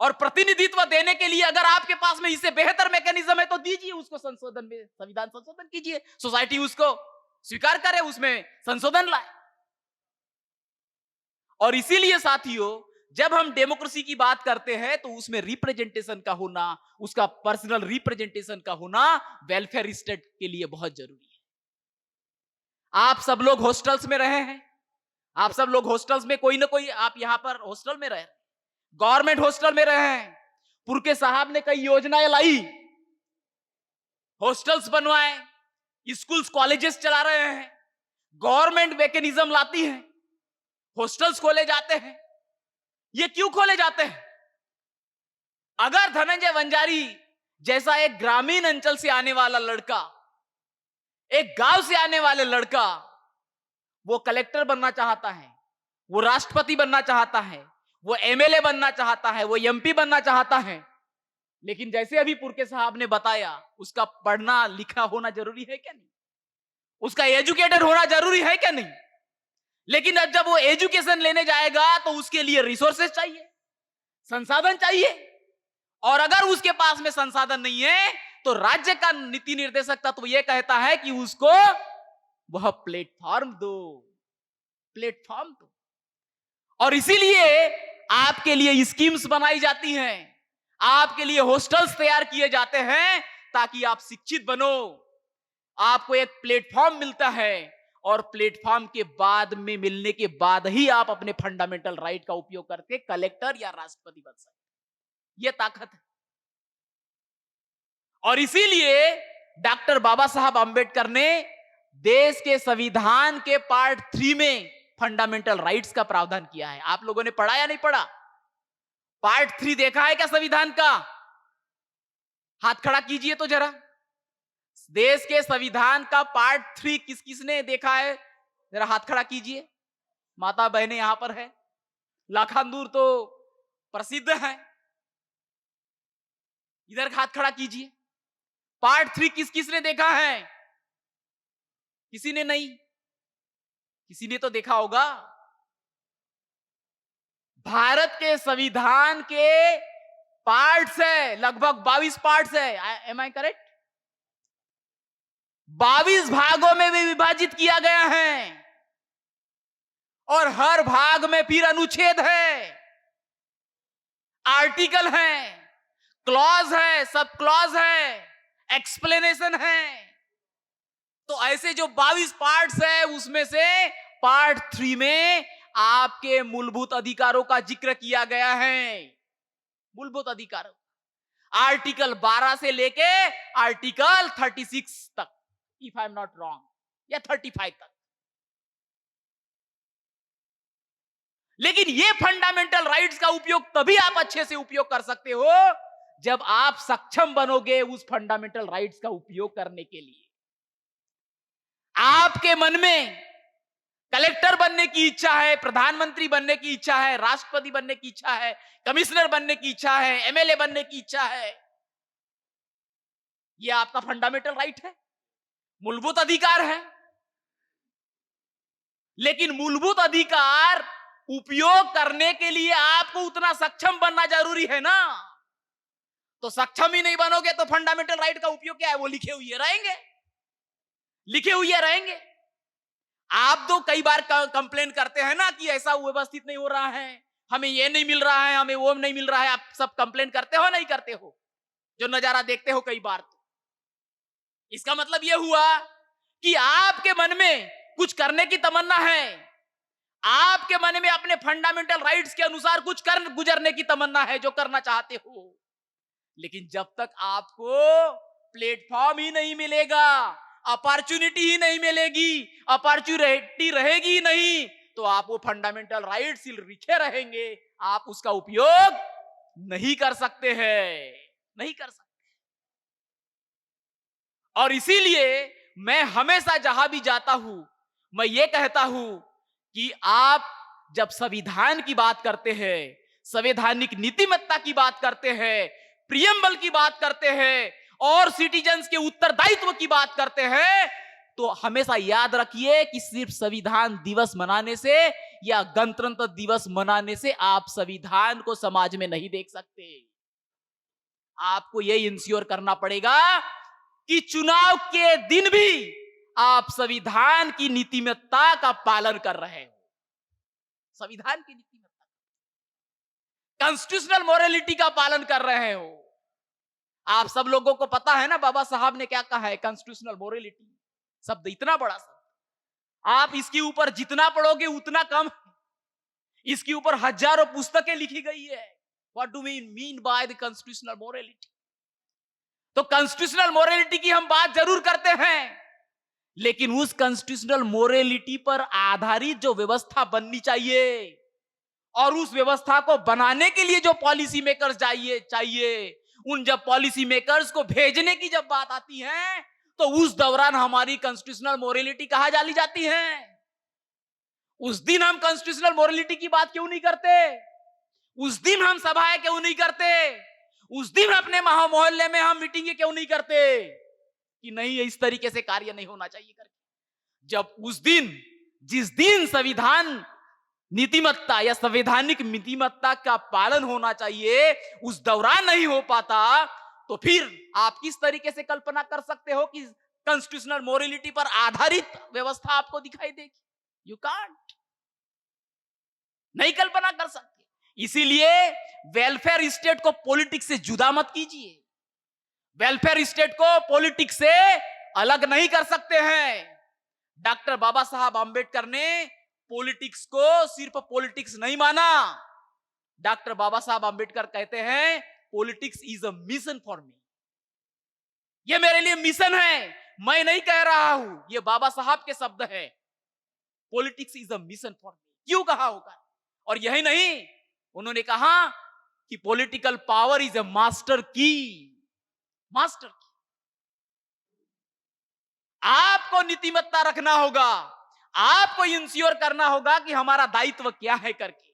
और प्रतिनिधित्व देने के लिए अगर आपके पास में इससे बेहतर मैकेनिज्म है तो दीजिए उसको संशोधन में, संविधान संशोधन कीजिए, सोसाइटी उसको स्वीकार करे, उसमें संशोधन लाए। और इसीलिए साथियों, जब हम डेमोक्रेसी की बात करते हैं तो उसमें रिप्रेजेंटेशन का होना, उसका पर्सनल रिप्रेजेंटेशन का होना वेलफेयर स्टेट के लिए बहुत जरूरी है। आप सब लोग हॉस्टल्स में रहे हैं, आप सब लोग हॉस्टल्स में कोई ना कोई, आप यहां पर हॉस्टल में रहे, गवर्नमेंट हॉस्टल में रहे हैं। पुरके साहब ने कई योजनाएं लाई, हॉस्टल्स बनवाए, स्कूल्स कॉलेजेस चला रहे हैं, गवर्नमेंट मैकेनिज्म लाती है, हॉस्टल्स खोले जाते हैं। ये क्यों खोले जाते हैं? अगर धनंजय वंजारी जैसा एक ग्रामीण अंचल से आने वाला लड़का, एक गांव से आने वाले लड़का, वो कलेक्टर बनना चाहता है, वो राष्ट्रपति बनना चाहता है, वो एमएलए बनना चाहता है, वो एमपी बनना चाहता है, लेकिन जैसे अभी पुरके साहब ने बताया, उसका पढ़ना लिखा होना जरूरी है क्या नहीं? उसका एजुकेटेड होना जरूरी है क्या नहीं? लेकिन अब जब वो एजुकेशन लेने जाएगा तो उसके लिए रिसोर्सेज चाहिए, संसाधन चाहिए। और अगर उसके पास में संसाधन नहीं है तो राज्य का नीति निर्देशक तत्व यह कहता है कि उसको वह प्लेटफॉर्म दो, प्लेटफॉर्म दो। और इसीलिए आपके लिए स्कीम्स बनाई जाती हैं, आपके लिए हॉस्टल्स तैयार किए जाते हैं ताकि आप शिक्षित बनो, आपको एक प्लेटफॉर्म मिलता है। और प्लेटफॉर्म के बाद में मिलने के बाद ही आप अपने फंडामेंटल राइट का उपयोग करके कलेक्टर या राष्ट्रपति बन सकते। यह ताकत है। और इसीलिए डॉक्टर बाबा साहब अंबेडकर ने देश के संविधान के पार्ट 3 में फंडामेंटल राइट्स का प्रावधान किया है। आप लोगों ने पढ़ा या नहीं पढ़ा? पार्ट 3 देखा है क्या संविधान का? हाथ खड़ा कीजिए तो जरा। देश के संविधान का पार्ट 3 किस किसने देखा है? जरा हाथ खड़ा कीजिए। माता बहनें यहां पर है, लाखांदूर तो प्रसिद्ध है, इधर हाथ खड़ा कीजिए। पार्ट 3 किस किसने देखा है? किसी ने नहीं? किसी ने तो देखा होगा। भारत के संविधान के पार्ट्स है, लगभग 22 पार्ट्स है। एम आई करेक्ट? 22 भागों में भी विभाजित किया गया है और हर भाग में फिर अनुच्छेद है, आर्टिकल है, क्लॉज है, सब क्लॉज है, एक्सप्लेनेशन है। तो ऐसे जो 22 पार्ट्स है उसमें से पार्ट 3 में आपके मूलभूत अधिकारों का जिक्र किया गया है। मूलभूत अधिकारों आर्टिकल 12 से लेके आर्टिकल 36 तक, if I am not wrong, या 35 तक। लेकिन ये फंडामेंटल राइट्स का उपयोग तभी आप अच्छे से उपयोग कर सकते हो जब आप सक्षम बनोगे उस फंडामेंटल राइट्स का उपयोग करने के लिए। आपके मन में कलेक्टर बनने की इच्छा है, प्रधानमंत्री बनने की इच्छा है, राष्ट्रपति बनने की इच्छा है, कमिश्नर बनने की इच्छा है, एमएलए बनने की इच्छा है, यह आपका फंडामेंटल राइट है, मूलभूत अधिकार है। लेकिन मूलभूत अधिकार उपयोग करने के लिए आपको उतना सक्षम बनना जरूरी है ना। तो सक्षम ही नहीं बनोगे तो फंडामेंटल राइट का उपयोग क्या है? वो लिखे हुए रहेंगे, लिखे हुए रहेंगे। आप तो कई बार कंप्लेन करते हैं ना कि ऐसा व्यवस्थित नहीं हो रहा है, हमें ये नहीं मिल रहा है, हमें वो नहीं मिल रहा है। आप सब कंप्लेन करते हो नहीं करते हो? जो नजारा देखते हो कई बार। तो इसका मतलब यह हुआ कि आपके मन में कुछ करने की तमन्ना है, आपके मन में अपने फंडामेंटल राइट्स के अनुसार कुछ कर गुजरने की तमन्ना है, जो करना चाहते हो। लेकिन जब तक आपको प्लेटफॉर्म ही नहीं मिलेगा, अपॉर्चुनिटी ही नहीं मिलेगी, अपॉर्चुनिटी रहेगी ही नहीं, तो आप वो फंडामेंटल राइट्स लिखे रहेंगे, आप उसका उपयोग नहीं कर सकते हैं, नहीं कर सकते। और इसीलिए मैं हमेशा जहां भी जाता हूं मैं ये कहता हूं कि आप जब संविधान की बात करते हैं, संवैधानिक नीतिमत्ता की बात करते हैं, प्रियम्बल की बात करते हैं और सिटीजन्स के उत्तरदायित्व की बात करते हैं, तो हमेशा याद रखिए कि सिर्फ संविधान दिवस मनाने से या गणतंत्र दिवस मनाने से आप संविधान को समाज में नहीं देख सकते। आपको यह इंश्योर करना पड़ेगा कि चुनाव के दिन भी आप संविधान की नीतिमत्ता का पालन कर रहे हो, संविधान की नीतिमत्ता, कॉन्स्टिट्यूशनल मोरालिटी का पालन कर रहे हो। आप सब लोगों को पता है ना बाबा साहब ने क्या कहा है, कॉन्स्टिट्यूशनल मोरालिटी शब्द इतना बड़ा शब्द, आप इसके ऊपर जितना पढ़ोगे उतना कम। इसके ऊपर हजारों पुस्तकें लिखी गई है। What do we mean by the constitutional morality? तो कॉन्स्टिट्यूशनल मोरालिटी की हम बात जरूर करते हैं, लेकिन उस कॉन्स्टिट्यूशनल मोरालिटी पर आधारित जो व्यवस्था बननी चाहिए और उस व्यवस्था को बनाने के लिए जो पॉलिसी मेकर्स चाहिए, उन जब पॉलिसी मेकर्स को भेजने की जब बात आती है तो उस दौरान हमारी कॉन्स्टिट्यूशनल मोरालिटी कहां डाली जाती है? उस दिन हम कॉन्स्टिट्यूशनल मोरालिटी की बात क्यों नहीं करते? उस दिन हम सभाएं क्यों नहीं करते? उस दिन अपने मोहल्ले में हम मीटिंगें क्यों नहीं करते कि नहीं इस तरीके से कार्य नहीं होना चाहिए करके? जब उस दिन, जिस दिन संविधान नीतिमत्ता या संवैधानिक नीतिमत्ता का पालन होना चाहिए, उस दौरान नहीं हो पाता, तो फिर आप किस तरीके से कल्पना कर सकते हो कि कॉन्स्टिट्यूशनल मोरालिटी पर आधारित व्यवस्था आपको दिखाई देगी? यू कांट, नहीं कल्पना कर सकते। इसीलिए वेलफेयर स्टेट को पॉलिटिक्स से जुदा मत कीजिए। वेलफेयर स्टेट को पॉलिटिक्स से अलग नहीं कर सकते हैं। डॉक्टर बाबा साहब आंबेडकर ने पॉलिटिक्स को सिर्फ पॉलिटिक्स नहीं माना। डॉक्टर बाबा साहब आंबेडकर कहते हैं politics is a mission for me, ये मेरे लिए मिशन है, मैं नहीं कह रहा हूं, ये बाबा साहब के शब्द है। Politics is a mission for me, क्यों कहा होगा? और यही नहीं, उन्होंने कहा कि political power is a master की। मास्टर की। आपको नीतिमत्ता रखना होगा, आपको इंश्योर करना होगा कि हमारा दायित्व क्या है करके।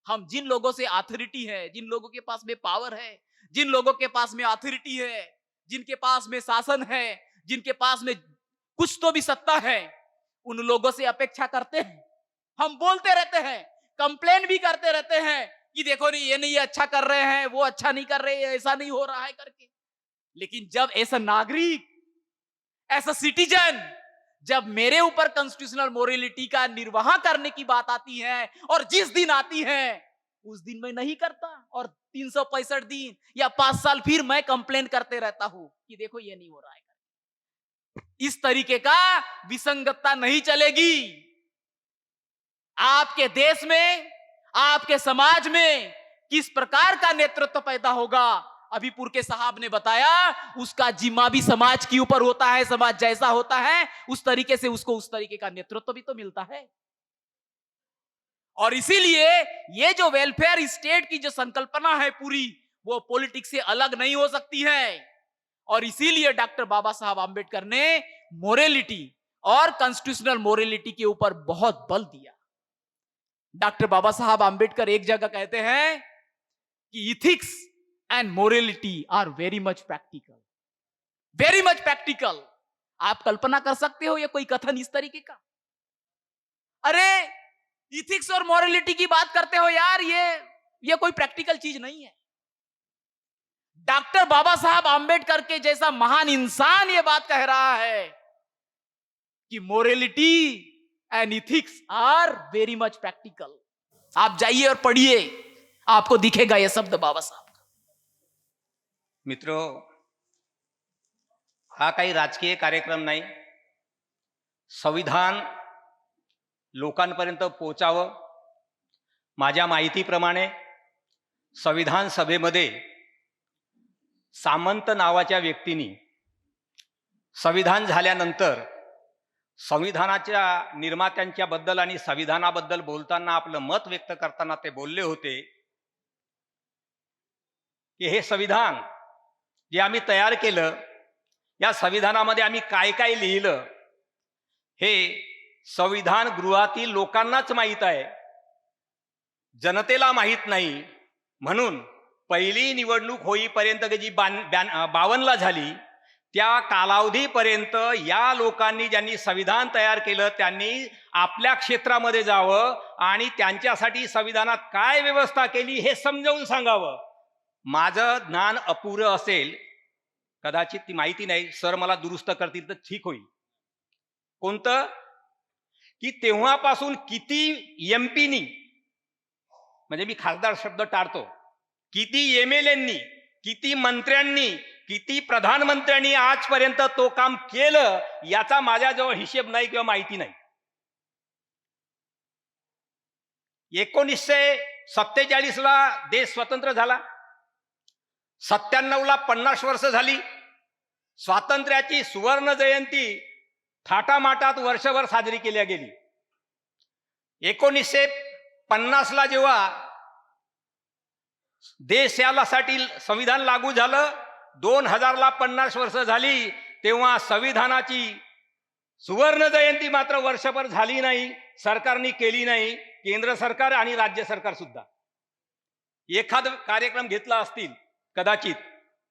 हम जिन लोगों से अथॉरिटी है, जिन लोगों के पास में पावर है, जिन लोगों के पास में अथॉरिटी है, जिनके पास में शासन है, जिनके पास में कुछ तो भी सत्ता है, उन लोगों से अपेक्षा करते हैं। हम बोलते रहते हैं, कंप्लेन भी करते रहते हैं कि देखो नहीं, ये नहीं अच्छा कर रहे हैं, वो अच्छा नहीं कर रहे हैं, ऐसा नहीं हो रहा है करके। लेकिन जब ऐसा नागरिक, ऐसा सिटीजन, जब मेरे ऊपर कॉन्स्टिट्यूशनल मोरालिटी का निर्वाह करने की बात आती है, और जिस दिन आती है उस दिन मैं नहीं करता, और 365 दिन या 5 साल फिर मैं कंप्लेन करते रहता हूं कि देखो ये नहीं हो रहा है। इस तरीके का विसंगतता नहीं चलेगी। आपके देश में, आपके समाज में किस प्रकार का नेतृत्व पैदा होगा, अभी पुरके साहब ने बताया, उसका जिम्मा भी समाज के ऊपर होता है। समाज जैसा होता है उस तरीके से उसको उस तरीके का नेतृत्व भी तो मिलता है। और इसीलिए ये जो वेलफेयर स्टेट की जो संकल्पना है पूरी, वो पॉलिटिक्स से अलग नहीं हो सकती है। और इसीलिए डॉक्टर बाबा साहब आंबेडकर ने मोरालिटी और कॉन्स्टिट्यूशनल मोरालिटी के ऊपर बहुत बल दिया। डॉक्टर बाबा साहब आंबेडकर एक जगह कहते हैं कि ethics and morality are very much practical, very much practical. आप कल्पना कर सकते हो ये कोई कथन इस तरीके का? अरे इथिक्स और मोरालिटी की बात करते हो यार, ये कोई प्रैक्टिकल चीज नहीं है। डॉक्टर बाबा साहब आंबेडकर के जैसा महान इंसान ये बात कह रहा है कि morality and ethics are very much practical. आप जाइए और पढ़िए, आपको दिखेगा ये शब्द बाबा साहब का। मित्रों, हा काही राजकीय कार्यक्रम नाही, संविधान लोकांपर्यंत पोहोचावं। माझ्या माहितीप्रमाणे संविधान सभेमध्ये सामंत नावाच्या व्यक्तींनी संविधान झाल्यानंतर संविधानाच्या निर्मात्यांच्या बद्दल आणि संविधानाबद्दल बोलताना आपलं मत व्यक्त करताना ते बोलले होते की हे संविधान जे आम्ही तयार केलं, या संविधानामध्ये आम्ही काय काय लिहिलं हे संविधान गृहातील लोकांनाच माहीत आहे, जनतेला माहीत नाही। म्हणून पहिली निवडणूक होईपर्यंत जी 52ला झाली, त्या कालावधीपर्यंत या लोकांनी, ज्यांनी संविधान तयार केलं, त्यांनी आपल्या क्षेत्रामध्ये जावं आणि त्यांच्यासाठी संविधानात काय व्यवस्था केली हे समजावून सांगावं। माझं ज्ञान अपुरं असेल, कदाचित ती माहिती नाही, सर मला दुरुस्त करतील तर ठीक होईल। कोणतं? की तेव्हापासून किती एमपीनी, म्हणजे मी खासदार शब्द टाळतो, किती एमएलएंनी, किती मंत्र्यांनी, किती प्रधानमंत्र्यांनी आजपर्यंत तो काम केलं, याचा माझ्याजवळ हिशेब नाही किंवा माहिती नाही। 1947ला देश स्वतंत्र झाला, 97ला 50 वर्ष झाली। स्वातंत्र्याची सुवर्ण जयंती थाटामाटात वर्षभर साजरी केली गेली। 1950ला जेव्हा देशासाठी संविधान लागू झालं, 2000ला 50 वर्ष झाली, तेव्हा संविधानाची सुवर्ण जयंती मात्र वर्षभर झाली नाही, सरकारने केली नाही, केंद्र सरकार आणि राज्य सरकार सुद्धा। एखादा कार्यक्रम घेतला असतील कदाचित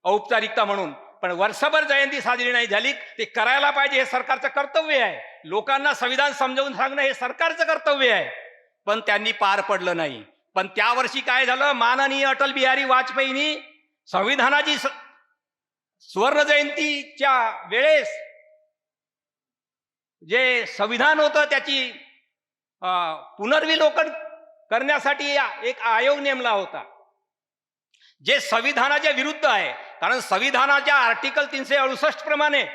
औपचारिकता म्हणून, पण वर्षभर जयंती साजरी नाही झाली, ते करायला पाहिजे, हे सरकारचं कर्तव्य आहे। लोकांना संविधान समजावून सांगणं हे सरकारचं कर्तव्य आहे, पण त्यांनी पार पडलं नाही। पण त्या वर्षी काय झालं, माननीय अटल बिहारी वाजपेयींनी संविधानाची सुवर्ण जयंतीच्या वेळेस जे संविधान होतं त्याची पुनर्विलोकन करण्यासाठी एक आयोग नेमला होता, जे संविधानाच्या विरुद्ध आहे। कारण संविधानाच्या आर्टिकल 368 प्रमाणे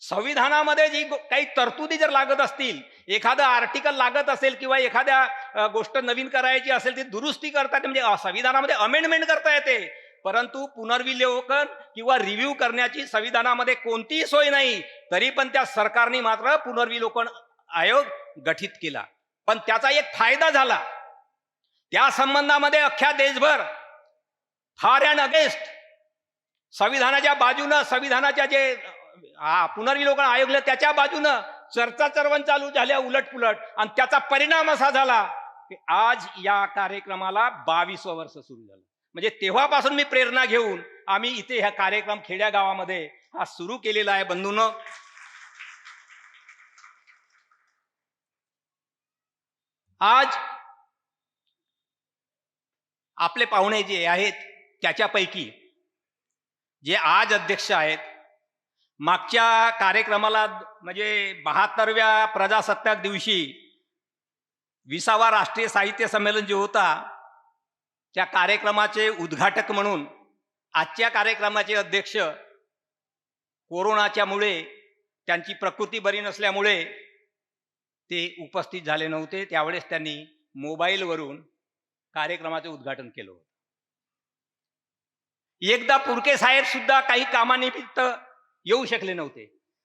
संविधानामध्ये जी काही तरतुदी जर लागत असतील, एखादं आर्टिकल लागत असेल किंवा एखाद्या गोष्ट नवीन करायची असेल, ती दुरुस्ती करता येते, म्हणजे संविधानामध्ये अमेंडमेंट करता येते। परंतु पुनर्विलोकन किंवा रिव्ह्यू करण्याची संविधानामध्ये कोणतीही सोय नाही. तरी पण त्या सरकारने मात्र पुनर्विलोकन आयोग गठीत केला. पण त्याचा एक फायदा झाला. त्या संबंधामध्ये अख्ख्या देशभर फॉर अँड अगेन्स्ट संविधानाच्या बाजूनं, संविधानाच्या जे पुनर्विलोकन आयोग त्याच्या बाजूनं चर्चा चर्वण चालू झाल्या उलटपुलट, आणि त्याचा परिणाम असा झाला की आज या कार्यक्रमाला 22वं वर्ष सुरू झालं. म्हणजे तेव्हापासून मी प्रेरणा घेऊन आम्ही इथे हा कार्यक्रम खेड्या गावामध्ये हा सुरू केलेला आहे. बंधूंनो, आज आपले पाहुणे जे आहेत त्याच्यापैकी जे आज अध्यक्ष आहेत, मागच्या कार्यक्रमाला म्हणजे 72व्या प्रजासत्ताक दिवशी 20वा राष्ट्रीय साहित्य संमेलन जे होता त्या कार्यक्रमाचे उद्घाटक म्हणून आजच्या कार्यक्रमाचे अध्यक्ष कोरोनाच्यामुळे त्यांची प्रकृती बरी नसल्यामुळे ते उपस्थित झाले नव्हते. त्यावेळेस त्यांनी मोबाईलवरून कार्यक्रमाचे उद्घाटन केलं होतं. एकदा पुरके साहेब सुद्धा काही कामानिमित्त येऊ शकले नव्हते,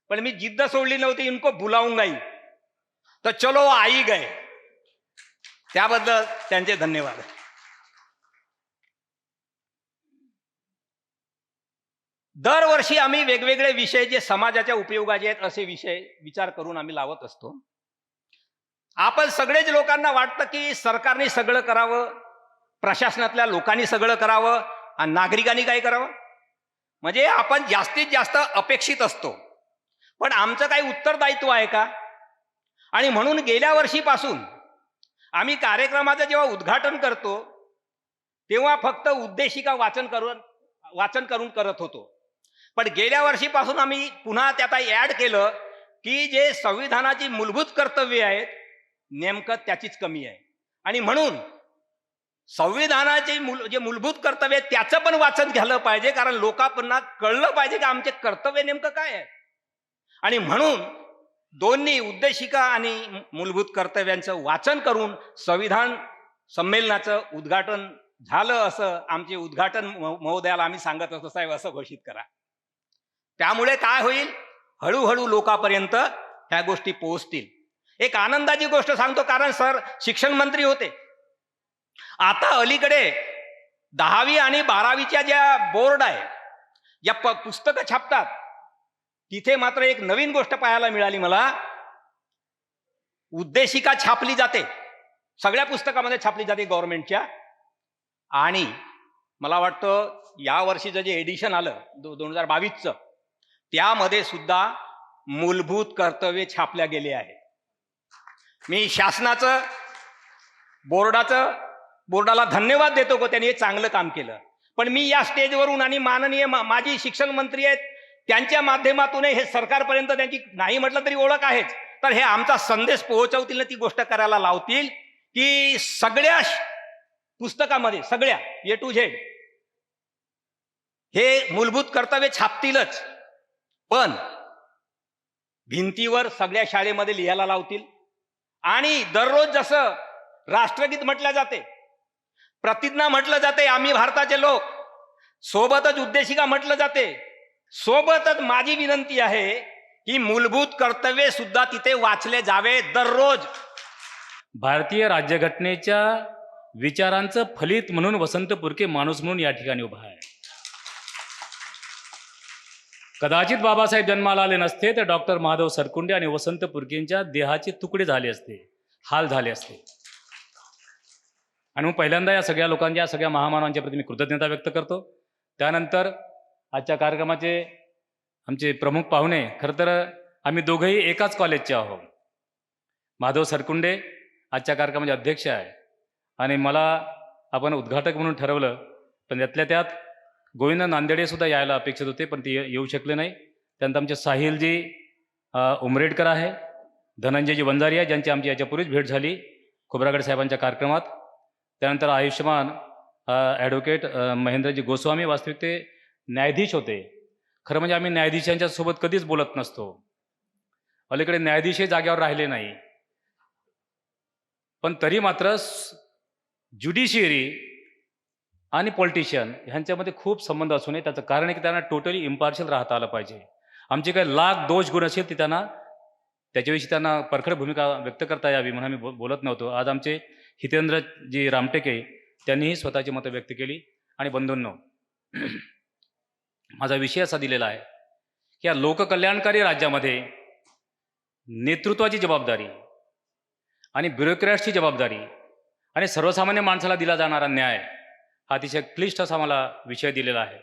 पण मी जिद्द सोडली नव्हती, इनको बुलाऊंगा ही, तर चलो आई गए. त्याबद्दल त्यांचे धन्यवाद. दरवर्षी आम्ही वेगवेगळे विषय जे समाजाच्या उपयोगाचे आहेत असे विषय विचार करून आम्ही लावत असतो. आपण सगळेच लोकांना वाटतं की सरकारने सगळं करावं, प्रशासनातल्या लोकांनी सगळं करावं आणि नागरिकांनी काय करावं. म्हणजे आपण जास्तीत जास्त अपेक्षित असतो, पण आमचं काही उत्तरदायित्व आहे का? आणि म्हणून गेल्या वर्षीपासून आम्ही कार्यक्रमाचं जेव्हा उद्घाटन करतो तेव्हा फक्त उद्देशिका वाचन करून करत होतो. पण गेल्या वर्षीपासून आम्ही पुन्हा त्यात ऍड केलं की जे संविधानाची मूलभूत कर्तव्ये आहेत नेमकं त्याचीच कमी आहे. आणि म्हणून संविधानाचे जे मूलभूत कर्तव्य आहे त्याचं पण वाचन झालं पाहिजे, कारण लोकांना कळलं पाहिजे की आमचे कर्तव्य नेमकं काय आहे. आणि म्हणून दोन्ही उद्देशिका आणि मूलभूत कर्तव्यांचं वाचन करून संविधान संमेलनाचं उद्घाटन झालं, असं आमचे उद्घाटन महोदयाला आम्ही सांगत असतो, साहेब असं घोषित करा. त्यामुळे काय होईल, हळूहळू लोकांपर्यंत ह्या गोष्टी पोहोचतील. एक आनंदाची गोष्ट सांगतो, कारण सर शिक्षण मंत्री होते. आता अलीकडे 10वी आणि 12वीच्या ज्या बोर्ड आहे, ज्या पुस्तकं छापतात, तिथे मात्र एक नवीन गोष्ट पाहायला मिळाली मला. उद्देशिका छापली जाते, सगळ्या पुस्तकामध्ये छापली जाते गव्हर्नमेंटच्या. आणि मला वाटतं या वर्षीचं जे एडिशन आलं 2022चं त्यामध्ये सुद्धा मूलभूत कर्तव्य छापल्या गेले आहेत. मी शासनाचं बोर्डाला धन्यवाद देतो की त्यांनी हे चांगलं काम केलं. पण मी या स्टेजवरून आणि माननीय माजी शिक्षण मंत्री आहेत त्यांच्या माध्यमातून हे सरकारपर्यंत त्यांची नाही म्हटलं तरी ओळख आहेच, तर हे आमचा संदेश पोहोचवतील, ती गोष्ट करायला लावतील की सगळ्या पुस्तकामध्ये सगळ्या A to Z हे मूलभूत कर्तव्य छापतीलच, पण भिंतीवर सगळ्या शाळेमध्ये लिहायला लावतील. आणि दररोज जसं राष्ट्रगीत म्हटलं जाते, प्रतिज्ञा म्हटलं जाते, आम्ही भारताचे लोक, सोबतच उद्देशिका म्हटलं जाते, सोबतच माझी विनंती आहे की मूलभूत कर्तव्य सुद्धा तिथे वाचले जावे दररोज. भारतीय राज्यघटनेच्या विचारांचं फलित म्हणून वसंत पुरके माणूस म्हणून या ठिकाणी उभा आहे. कदाचित बाबासाहेब जन्माला आले नसते तर डॉक्टर महादेव सरकुंडे आणि वसंत पुरकेंच्या देहाचे तुकडे झाले असते, हाल झाले असते. आणि मग पहिल्यांदा या सगळ्या लोकांच्या, या सगळ्या महामानवांच्या प्रति मी कृतज्ञता व्यक्त करतो. त्यानंतर आजच्या कार्यक्रमाचे आमचे प्रमुख पाहुणे, खरं तर आम्ही दोघंही एकाच कॉलेजचे आहोत. महादेव सरकुंडे आजच्या कार्यक्रमाचे अध्यक्ष आहे आणि मला आपण उद्घाटक म्हणून ठरवलं, पण त्यातल्या त्यात गोविंद नांदेडे सुद्धा यायला अपेक्षित होते, पण ते येऊ शकले नाही. त्यानंतर आमचे साहिलजी उमरेडकर आहे, धनंजयजी वंजारी आहे, ज्यांची आमची याच्यापूर्वीच भेट झाली खोब्रागडे साहेबांच्या कार्यक्रमात. त्यानंतर आयुष्यमान ॲडव्होकेट महेंद्रजी गोस्वामी, वास्तविक ते न्यायाधीश होते. खरं म्हणजे आम्ही न्यायाधीशांच्या सोबत कधीच बोलत नसतो, अलीकडे न्यायाधीशही जाग्यावर राहिले नाही, पण तरी मात्र ज्युडिशियरी आणि पॉलिटिशियन ह्यांच्यामध्ये खूप संबंध असू नये. त्याचं कारण आहे की त्यांना टोटली इम्पार्शियल राहता आलं पाहिजे. आमचे काही लाख दोष गुण असेल ते त्यांना त्याच्याविषयी त्यांना परखड भूमिका व्यक्त करता यावी म्हणून आम्ही बोलत नव्हतो. आज आमचे हितेंद्रजी रामटेके त्यांनीही स्वतःची मतं व्यक्त केली. आणि बंधूंनो, माझा विषय असा दिलेला आहे की या लोककल्याणकारी राज्यामध्ये नेतृत्वाची जबाबदारी आणि ब्युरोक्रॅट्सची जबाबदारी आणि सर्वसामान्य माणसाला दिला जाणारा न्याय हा अतिशय क्लिष्ट असा मला विषय दिलेला आहे.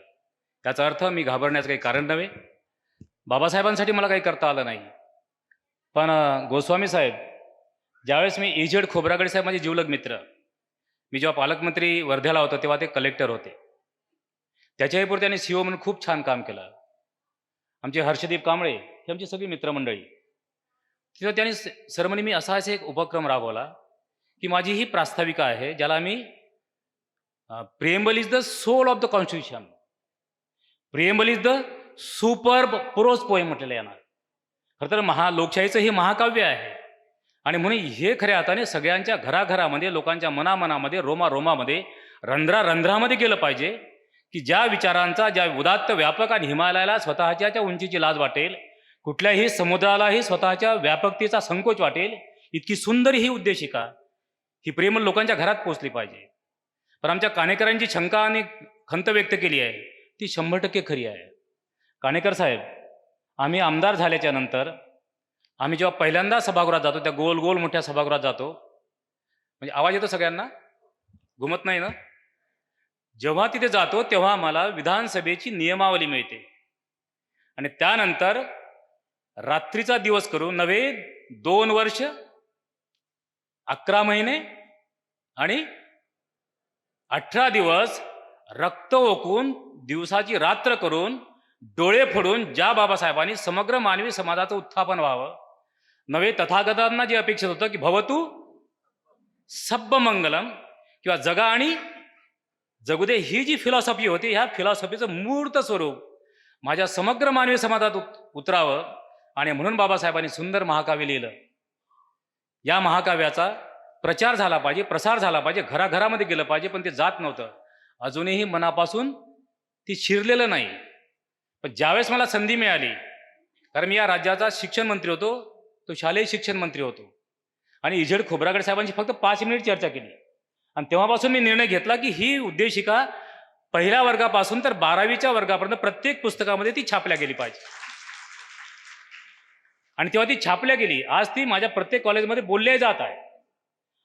त्याचा अर्थ मी घाबरण्याचं काही कारण नव्हे. बाबासाहेबांसाठी मला काही करता आलं नाही, पण गोस्वामी साहेब, ज्यावेळेस मी एजेड खोब्रागडे साहेब माझे जिवलग मित्र, मी जेव्हा पालकमंत्री वर्ध्याला होतो तेव्हा ते कलेक्टर होते. त्याच्याही पुढे त्यांनी सीओ म्हणून खूप छान काम केलं. आमचे हर्षदीप कांबळे हे आमची सगळी मित्रमंडळी. तिथं त्यांनी सरमनी मी असा एक उपक्रम राबवला की माझी ही प्रास्ताविका आहे, ज्याला आम्ही preamble is the soul of the constitution, preamble is the super prose poem म्हटलेलं येणार. खरं तर लोकशाहीचं हे महाकाव्य आहे. आणि म्हणून हे खऱ्या अर्थाने सगळ्यांच्या घराघरामध्ये, लोकांच्या मनामनामध्ये, रोमारोमामध्ये, रंध्रामध्ये गेलं पाहिजे की ज्या विचारांचा, ज्या उदात्त व्यापक आणि हिमालयाला स्वतःच्या उंचीची लाज वाटेल, कुठल्याही समुद्रालाही स्वतःच्या व्यापकतेचा संकोच वाटेल, इतकी सुंदर ही उद्देशिका, ही प्रेम लोकांच्या घरात पोचली पाहिजे. पण आमच्या काणेकरांची शंका आणि खंत व्यक्त केली आहे ती 100% खरी आहे. काणेकर साहेब, आम्ही आमदार झाल्याच्या नंतर आम्ही जेव्हा पहिल्यांदा सभागृहात जातो, त्या गोल गोल मोठ्या सभागृहात जातो, म्हणजे आवाज येतो सगळ्यांना, घुमत नाही ना? जेव्हा तिथे जातो तेव्हा आम्हाला विधानसभेची नियमावली मिळते. आणि त्यानंतर रात्रीचा दिवस करून नव्हे 2 वर्ष 11 महिने आणि 18 दिवस रक्त ओकून दिवसाची रात्र करून डोळे फोडून ज्या बाबासाहेबांनी समग्र मानवी समाजाचं उत्थापन व्हावं, नव्हे तथागतांना जे अपेक्षित होतं की भवतु सब्ब मंगलम किंवा जगा आणि जगुदे, ही जी फिलॉसॉफी होती, ह्या फिलॉसॉफीचं मूर्त स्वरूप माझ्या समग्र मानवी समाजात उतरावं. आणि म्हणून बाबासाहेबांनी सुंदर महाकाव्य लिहिलं. या महाकाव्याचा प्रचार झाला पाहिजे, प्रसार झाला पाहिजे, घराघरामध्ये गेलं पाहिजे, पण ते जात नव्हतं. अजूनही मनापासून ती शिरलेलं नाही. पण ज्यावेळेस मला संधी मिळाली, कारण मी या राज्याचा शिक्षण मंत्री होतो, तो शालेय शिक्षण मंत्री होतो, आणि इजेड खोब्रागडे साहेबांची फक्त 5 मिनिट चर्चा केली. आणि तेव्हापासून मी निर्णय घेतला की ही उद्देशिका पहिल्या वर्गापासून तर 12वीच्या वर्गापर्यंत प्रत्येक पुस्तकामध्ये ती छापल्या गेली पाहिजे. आणि तेव्हा ती छापल्या गेली. आज ती माझ्या प्रत्येक कॉलेजमध्ये बोलल्या जात आहे.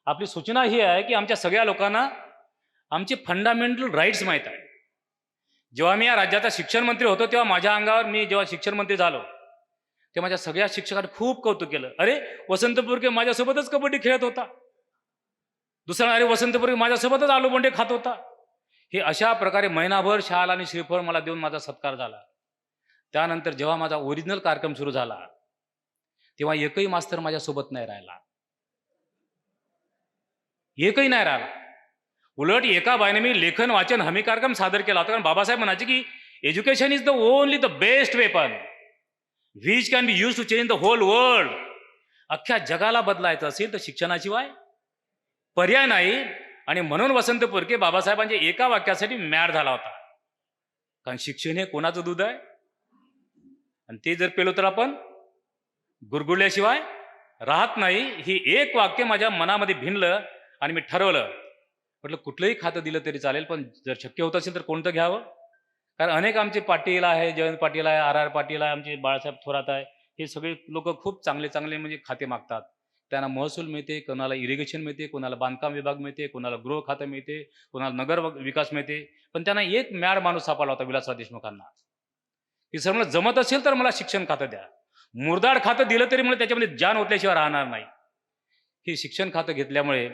आपली सूचना ही आहे की आमच्या सगळ्या लोकांना आमचे फंडामेंटल राईट्स माहीत आहे. जेव्हा मी या राज्याचा शिक्षण मंत्री होतो तेव्हा माझ्या अंगावर, मी जेव्हा शिक्षण मंत्री झालो तेव्हा माझ्या सगळ्या शिक्षकांनी खूप कौतुक केलं. अरे, वसंत पुरके माझ्यासोबतच कबड्डी खेळत होता. दुसरा, अरे, वसंत पुरके माझ्यासोबतच आलू बोंडे खात होता. हे अशा प्रकारे महिनाभर शाल आणि श्रीफळ मला देऊन माझा सत्कार झाला. त्यानंतर जेव्हा माझा ओरिजिनल कार्यक्रम सुरू झाला तेव्हा एकही मास्तर माझ्यासोबत नाही राहिला, एकही नाही राहिला. उलट एका बाईने मी लेखन वाचन हमी कार्यक्रम सादर केला होता. कारण बाबासाहेब म्हणायचे की education is the only the best weapon which can be use to change the whole world. अख्ख्या जगाला बदलायचं असेल तर शिक्षणाशिवाय पर्याय नाही. आणि म्हणून वसंत पुरके बाबासाहेबांच्या एका वाक्यासाठी मॅड झाला होता. कारण शिक्षण हे कोणाचं दूध आहे, आणि ते जर पेलो तर आपण गुरगुरल्याशिवाय राहत नाही. ही एक वाक्य माझ्या मनामध्ये भिनलं आणि मी ठरवलं, म्हटलं कुठलंही खातं दिलं तरी चालेल, पण जर शक्य होत असेल तर कोणतं घ्यावं. कारण अनेक आमचे पाटील आहे, जयंत पाटील आहे, RR पाटील आहे, आमचे बाळासाहेब थोरात आहे, हे सगळे लोक खूप चांगले चांगले म्हणजे खाते मागतात. त्यांना महसूल मिळते, कोणाला इरिगेशन मिळते, कोणाला बांधकाम विभाग मिळते, कोणाला गृह खातं मिळते, कोणाला नगर विकास मिळते. पण त्यांना एक मॅड माणूस सापडला होता, विलासराव देशमुखांना, की सर मला जमत असेल तर मला शिक्षण खातं द्या. मुरदाड खातं दिलं तरी मला त्याच्यामध्ये जान ओतल्याशिवाय राहणार नाही. हे शिक्षण खातं घेतल्यामुळे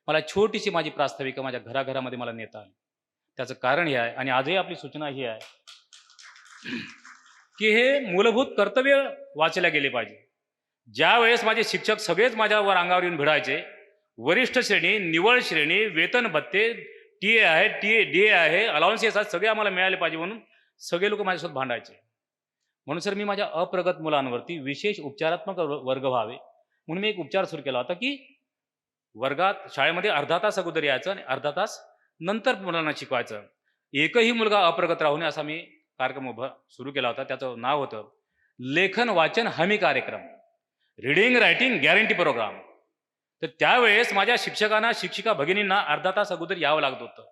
मला छोटीशी माझी प्रास्ताविका माझ्या घराघरामध्ये मला नेता आली. त्याचं कारण हे आहे, आणि आजही आपली सूचना ही आहे की हे मूलभूत कर्तव्य वाचल्या गेले पाहिजे. ज्या वेळेस माझे शिक्षक सगळेच माझ्यावर अंगावर येऊन भिडायचे, वरिष्ठ श्रेणी, निवड श्रेणी, वेतन भत्ते, TA आहे, DA आहे, अलाउन्सेस आहेत, सगळे आम्हाला मिळाले पाहिजे म्हणून सगळे लोक माझ्यासोबत भांडायचे. म्हणून सर मी माझ्या अप्रगत मुलांवरती विशेष उपचारात्मक वर्ग व्हावे म्हणून मी एक उपचार सुरू केला होता की वर्गात, शाळेमध्ये अर्धा तास अगोदर यायचं आणि अर्धा तास नंतर मुलांना शिकवायचं. एकही मुलगा अप्रगत राहू नये असा मी कार्यक्रम सुरू केला होता. त्याचं नाव होतं लेखन वाचन हमी कार्यक्रम, रीडिंग रायटिंग गॅरंटी प्रोग्राम. तर त्यावेळेस माझ्या शिक्षकांना शिक्षिका भगिनींना अर्धा तास अगोदर यावं लागत होतं,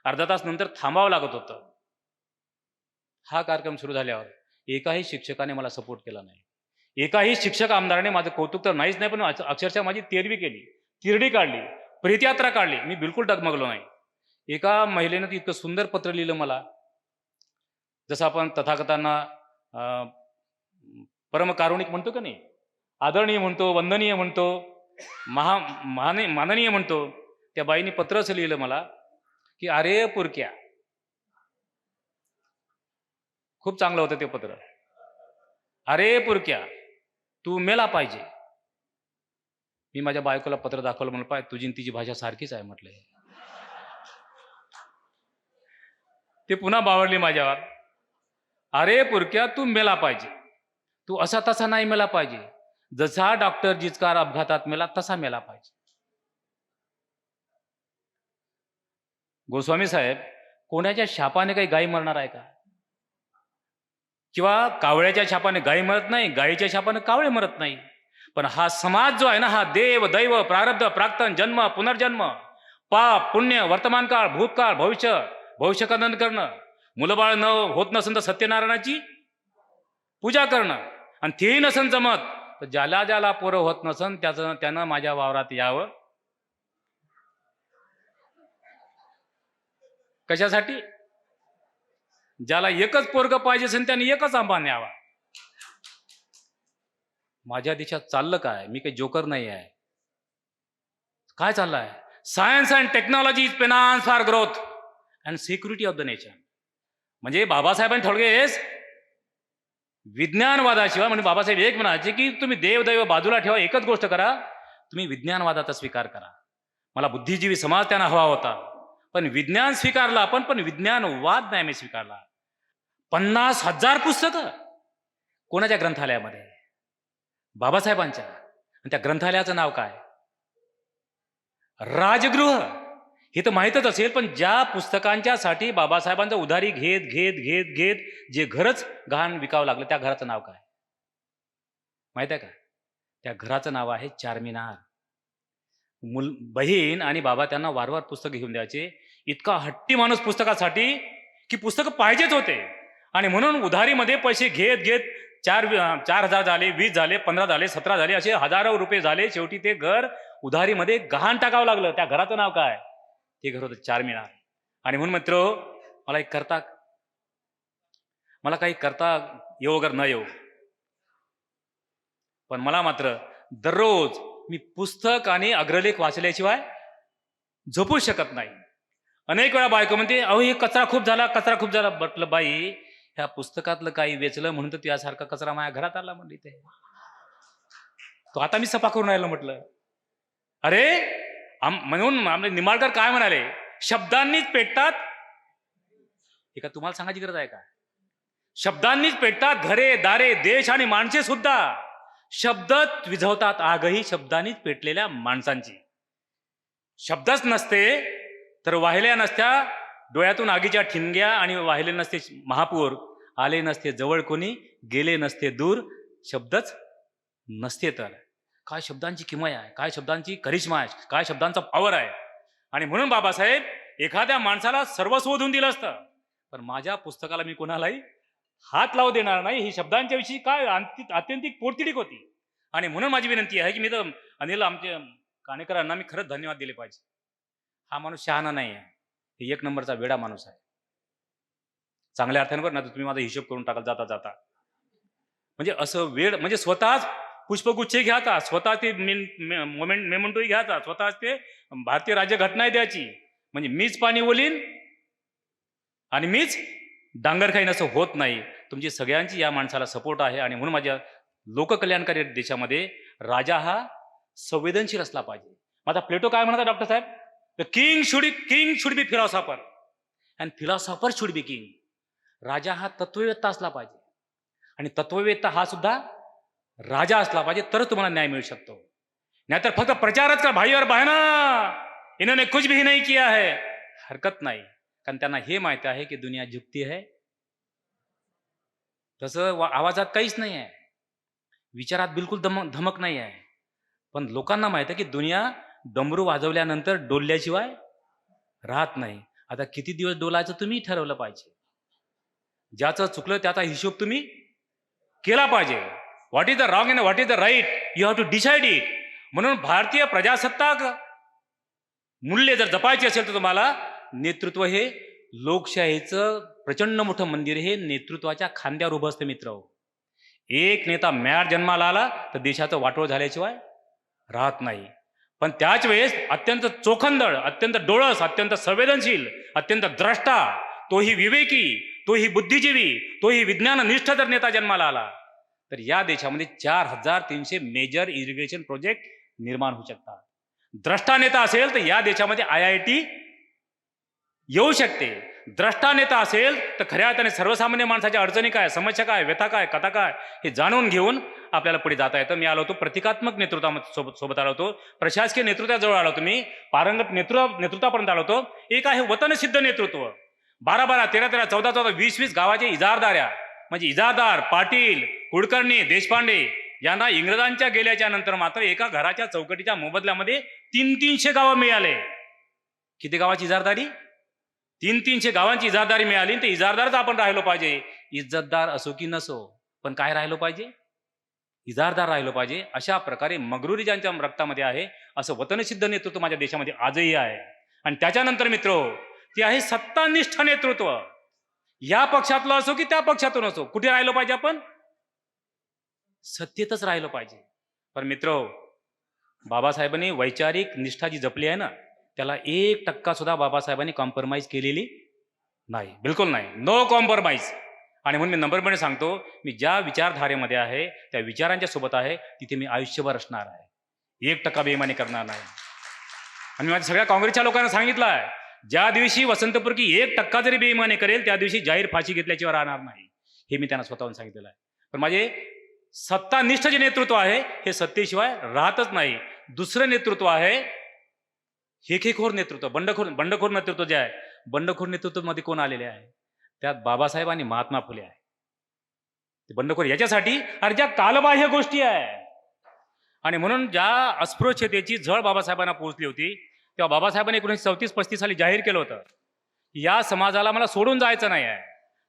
अर्धा तास नंतर थांबावं लागत होतं. हा कार्यक्रम सुरू झाल्यावर एकाही शिक्षकाने मला सपोर्ट केला नाही. एकाही शिक्षक आमदाराने माझं कौतुक तर नाहीच नाही, पण अक्षरशः माझी तेरवी केली, तिरडी काढली, प्रीतयात्रा काढली. मी बिलकुल डगमगलो नाही. एका महिलेनं ती इतकं सुंदर पत्र लिहिलं मला, जसं आपण तथागतांना परमकारुणिक म्हणतो का नाही, आदरणीय म्हणतो, वंदनीय म्हणतो, माननीय म्हणतो. त्या बाईने पत्र असं लिहिलं मला की अरे पुरक्या. खूप चांगलं होतं ते पत्र. अरे पुरक्या, तू मेला पाहिजे. मी माझ्या बायकोला पत्र दाखवलं, म्हणलं पाय तुझी तिची भाषा सारखीच आहे म्हटलं. ते पुन्हा बावडली माझ्यावर. अरे पुरक्या, तू मेला पाहिजे, तू असा तसा नाही मेला पाहिजे, जसा डॉक्टर जिचकार अपघातात मेला तसा मेला पाहिजे. गोस्वामी साहेब, कोणाच्या शापाने काही गायी मरणार आहे का? किंवा कावळ्याच्या शापाने गायी मरत नाही, गायीच्या शापाने कावळे मरत नाही. पण हा समाज जो आहे ना, हा देव दैव प्रारब्ध प्राक्तन जन्म पुनर्जन्म, पाप पुण्य, वर्तमान काळ भूतकाळ भविष्य, भविष्यकथन करणं, मुलबाळ न होत नसेल तर सत्यनारायणाची पूजा करणं, आणि तेही नसन जमत तर ज्याला ज्याला पोरं होत नसन त्यानं माझ्या वावरात यावं. कशासाठी? ज्याला एकच पोरग पाहिजे असेल त्याने एकच आंबा न्यावा. माझ्या देशात चाललं काय? मी काही जोकर नाही आहे. काय चाललंय? Science and technology is penance for growth and security of the nation. म्हणजे बाबासाहेबांनी थोडक्यात विज्ञानवादाशिवाय, म्हणजे बाबासाहेब एक म्हणायचे की तुम्ही देवदैव बाजूला ठेवा, एकच गोष्ट करा, तुम्ही विज्ञानवादाचा स्वीकार करा. मला बुद्धिजीवी समाज त्यांना हवा होता, पण विज्ञान स्वीकारला आपण, पण विज्ञानवाद नाही मी स्वीकारला. 50,000 पुस्तकं कोणाच्या ग्रंथालयामध्ये? बाबासाहेबांच्या. आणि त्या ग्रंथालयाचं नाव काय? राजगृह. हे तर माहीतच असेल, पण ज्या पुस्तकांच्यासाठी बाबासाहेबांचं उधारी घेत घेत घेत घेत जे घरच गहाण विकावं लागलं, त्या घराचं नाव काय माहित आहे का? त्या घराचं नाव आहे चारमिनार. बहीण आणि बाबा त्यांना वारंवार पुस्तकं घेऊन द्यायचे. इतका हट्टी माणूस पुस्तकासाठी की पुस्तकं पाहिजेच होते, आणि म्हणून उधारीमध्ये पैसे घेत घेत 4,000 झाले, 20 झाले, 15 झाले, 17 झाले, असे हजारो रुपये झाले. शेवटी ते घर उधारीमध्ये गहाण टाकावं लागलं. त्या घराचं नाव काय? ते घर होतं चारमिनार. आणि म्हणून मित्र, मला काही करता येऊ वगैरे न येऊ, पण मला मात्र दररोज मी पुस्तक आणि अग्रलेख वाचल्याशिवाय झोपू शकत नाही. अनेक वेळा बायको म्हणते, अहो हे कचरा खूप झाला, कचरा खूप झाला. म्हटलं बाई, ह्या पुस्तकातलं काही वेचलं म्हणून तर त्यासारखा कचरा माझ्या घरात आला म्हणली. ते तो आता मी सफा करून राहिलो. म्हटलं अरे म्हणून आपले निंबाळकर काय म्हणाले, शब्दांनीच पेटतात. हे का तुम्हाला सांगायची गरज आहे का? शब्दांनीच पेटतात घरे दारे देश आणि माणसे सुद्धा. शब्द विझवतात आगही शब्दांनीच पेटलेल्या माणसांची. शब्दच नसते तर वाहिल्या नसत्या डोळ्यातून आगीच्या ठिणग्या, आणि वाहिले नसते महापूर, आले नसते जवळ कोणी, गेले नसते दूर. शब्दच नसते तर काय शब्दांची किमया आहे, काय शब्दांची करिश्मा आहे, काय शब्दांचा पॉवर आहे. आणि म्हणून बाबासाहेब एखाद्या माणसाला सर्वस्व देऊन दिलं असतं, पण माझ्या पुस्तकाला मी कोणालाही हात लावू देणार नाही. ही शब्दांच्या विषयी काय अत्यंतिक पोटतिडीक होती. आणि म्हणून माझी विनंती आहे की मी तर अनिल आमच्या काणेकरांना मी खरंच धन्यवाद दिले पाहिजे. हा माणूस शहाणा नाही आहे, हे एक नंबरचा वेडा माणूस आहे. चांगल्या अर्थाने बरं ना, तुम्ही माझा हिशोब करून टाकाल जाता जाता. म्हणजे असं वेळ, म्हणजे स्वतःच पुष्पगुच्छ घ्यायचा, स्वतः ते मेमेंटोही घ्यायचा, स्वतःच ते भारतीय राज्यघटना द्यायची. म्हणजे मीच पाणी ओलीन आणि मीच डांगर खाईन असं होत नाही. तुमची सगळ्यांची या माणसाला सपोर्ट आहे. आणि म्हणून माझ्या लोककल्याणकारी देशामध्ये राजा हा संवेदनशील असला पाहिजे. माझा प्लेटो काय म्हणतात डॉक्टर साहेब, the king should be philosopher and philosopher should be king. राजा हा तत्ववेत्ता असला पाहिजे, आणि तत्ववेत्ता हा सुद्धा राजा असला पाहिजे, तरच तुम्हाला न्याय मिळू शकतो. नाहीतर फक्त प्रचारच कर, भाई और बहना इन्होंने कुछ भी नहीं किया है, हरकत नाही, कारण त्यांना हे माहिती आहे की दुनिया झुकती आहे. तसं आवाजात काहीच नाही आहे, विचारात बिलकुल धमक नाही आहे. पण लोकांना माहिती आहे की दुनिया डमरू वाजवल्यानंतर डोलल्याशिवाय राहत नाही. आता किती दिवस डोलायचं तुम्ही ठरवलं पाहिजे. ज्याचं चुकलं त्याचा हिशोब तुम्ही केला पाहिजे. What is the wrong and what is the right, you have to decide it. म्हणून भारतीय प्रजासत्ताक मूल्य जर जपायची असेल तर तुम्हाला नेतृत्व हे लोकशाहीचं प्रचंड मोठं मंदिर हे नेतृत्वाच्या खांद्यावर उभं असतं मित्र. एक नेता मॅड जन्माला आला तर देशाचं वाटोळ झाल्याशिवाय राहत नाही. पण त्याच वेळेस अत्यंत चोखंदळ, अत्यंत डोळस, अत्यंत संवेदनशील, अत्यंत द्रष्टा, तोही विवेकी, तोही बुद्धिजीवी, तोही विज्ञाननिष्ठ जर नेता जन्माला आला तर या देशामध्ये 4300 मेजर इरिगेशन प्रोजेक्ट निर्माण होऊ शकतात. द्रष्टा नेता असेल तर या देशामध्ये IIT येऊ शकते. द्रष्टा नेता असेल तर खऱ्या अर्थाने सर्वसामान्य माणसाच्या अडचणी काय, समस्या काय, व्यथा काय, कथा काय हे जाणून घेऊन आपल्याला पुढे जाता येतं. मी आलो होतो प्रतिकात्मक सोबत आलो होतो, प्रशासकीय नेतृत्वाजवळ आलो होतो, मी पारंगत नेतृत्वापर्यंत आलो होतो. एक आहे वतनसिद्ध नेतृत्व. 12-12, 13-13, 14-14, 20-20 गावाचे इजारदाऱ्या, म्हणजे इजारदार पाटील, कुलकर्णी, देशपांडे यांना इंग्रजांच्या गेल्याच्या नंतर मात्र एका घराच्या चौकटीच्या मोबदल्यामध्ये 300 गावं मिळाले. किती गावाची इजारदारी? 300 गावांची इजारदारी मिळाली. तर इजारदारच आपण राहिलो पाहिजे, इज्जतदार असो की नसो, पण काय राहिलो पाहिजे? इजारदार राहिलो पाहिजे. अशा प्रकारे मगरुरी ज्यांच्या रक्तामध्ये आहे असं वतनसिद्ध नेतृत्व माझ्या देशामध्ये आजही आहे. आणि त्याच्यानंतर मित्र ते आहे सत्तानिष्ठ नेतृत्व. या पक्षातलं असो की त्या पक्षातून असो, कुठे राहिलो पाहिजे आपण? सत्तेतच राहिलो पाहिजे. पण मित्र, बाबासाहेबांनी वैचारिक निष्ठा जी जपली आहे ना, त्याला 1% सुद्धा बाबासाहेबांनी कॉम्प्रोमाइज केलेली नाही, बिलकुल नाही, नो कॉम्प्रोमाइज. आणि म्हणून मी नंबरपणे सांगतो, मी ज्या विचारधारेमध्ये आहे त्या विचारांच्या सोबत आहे, तिथे मी आयुष्यभर असणार आहे, 1% बेईमानी करणार नाही. आणि मी माझ्या सगळ्या काँग्रेसच्या लोकांना सांगितलं आहे, ज्या दिवशी वसंतपूर्की 1% जरी बेईमानी करेल त्या दिवशी जाहीर फाशी घेतल्याशिवाय राहणार नाही, हे मी त्यांना स्वतःहून सांगितलेलं आहे. पण माझे सत्तानिष्ठ जे नेतृत्व आहे हे सत्तेशिवाय राहतच नाही. दुसरं नेतृत्व आहे हेकेखोर नेतृत्व, बंडखोर नेतृत्व जे आहे. बंडखोर नेतृत्वामध्ये कोण आलेले आहे? त्यात बाबासाहेब आणि महात्मा फुले आहे. ते बंडखोर याच्यासाठी अरे ज्या कालबाह्य गोष्टी आहे. आणि म्हणून ज्या अस्पृश्यतेची झळ बाबासाहेबांना पोहोचली होती तेव्हा बाबासाहेबांनी 1934-35 साली जाहीर केलं होतं, या समाजाला मला सोडून जायचं नाही आहे.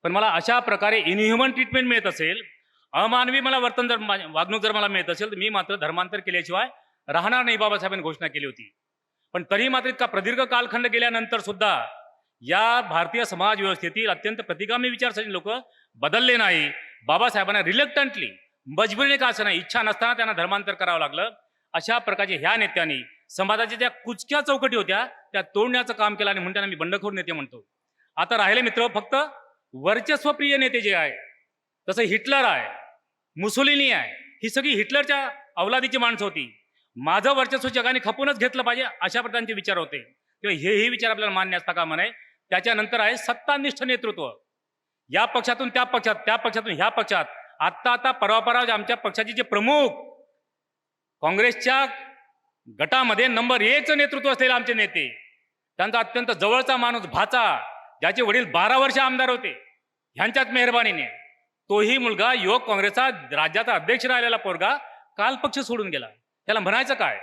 पण मला अशा प्रकारे इनह्युमन ट्रीटमेंट मिळत असेल, अमानवी मला वर्तन जर वागणूक जर मला मिळत असेल तर मी मात्र धर्मांतर केल्याशिवाय राहणार नाही, बाबासाहेबांनी घोषणा केली होती. पण तरी मात्र इतका प्रदीर्घ कालखंड गेल्यानंतर सुद्धा या भारतीय समाज व्यवस्थेतील अत्यंत प्रतिगामी विचारसरणी लोक बदलले नाही. बाबासाहेबांना रिलक्टंटली, मजबुरीने का असं नाही, इच्छा नसताना त्यांना धर्मांतर करावं लागलं. अशा प्रकारचे ह्या नेत्यांनी समाजाच्या ज्या कुचक्या चौकटी होत्या त्या तोडण्याचं काम केलं आणि म्हणून त्यांना मी बंडखोर नेते म्हणतो. आता राहिले मित्र फक्त वर्चस्वप्रिय नेते जे आहे, तसं हिटलर आहे, मुसोलिनी आहे, ही सगळी हिटलरच्या अवलादीची माणसं होती. माझं वर्चस्व जगाने खपूनच घेतलं पाहिजे अशा प्रकारचे विचार होते. तेव्हा हेही विचार आपल्याला मान्य असता कामा नये. त्याच्यानंतर आहे सत्तानिष्ठ नेतृत्व. या पक्षातून त्या पक्षात, त्या पक्षातून ह्या पक्षात. आता परवा आमच्या पक्षाचे जे प्रमुख काँग्रेसच्या गटामध्ये नंबर 1चं नेतृत्व असलेले आमचे नेते, त्यांचा अत्यंत जवळचा माणूस भाचा, ज्याचे वडील 12 वर्ष आमदार होते, ह्यांच्याच मेहरबानीने तोही मुलगा युवक काँग्रेसचा राज्याचा अध्यक्ष राहिलेला पोरगा काल पक्ष सोडून गेला. त्याला म्हणायचं काय?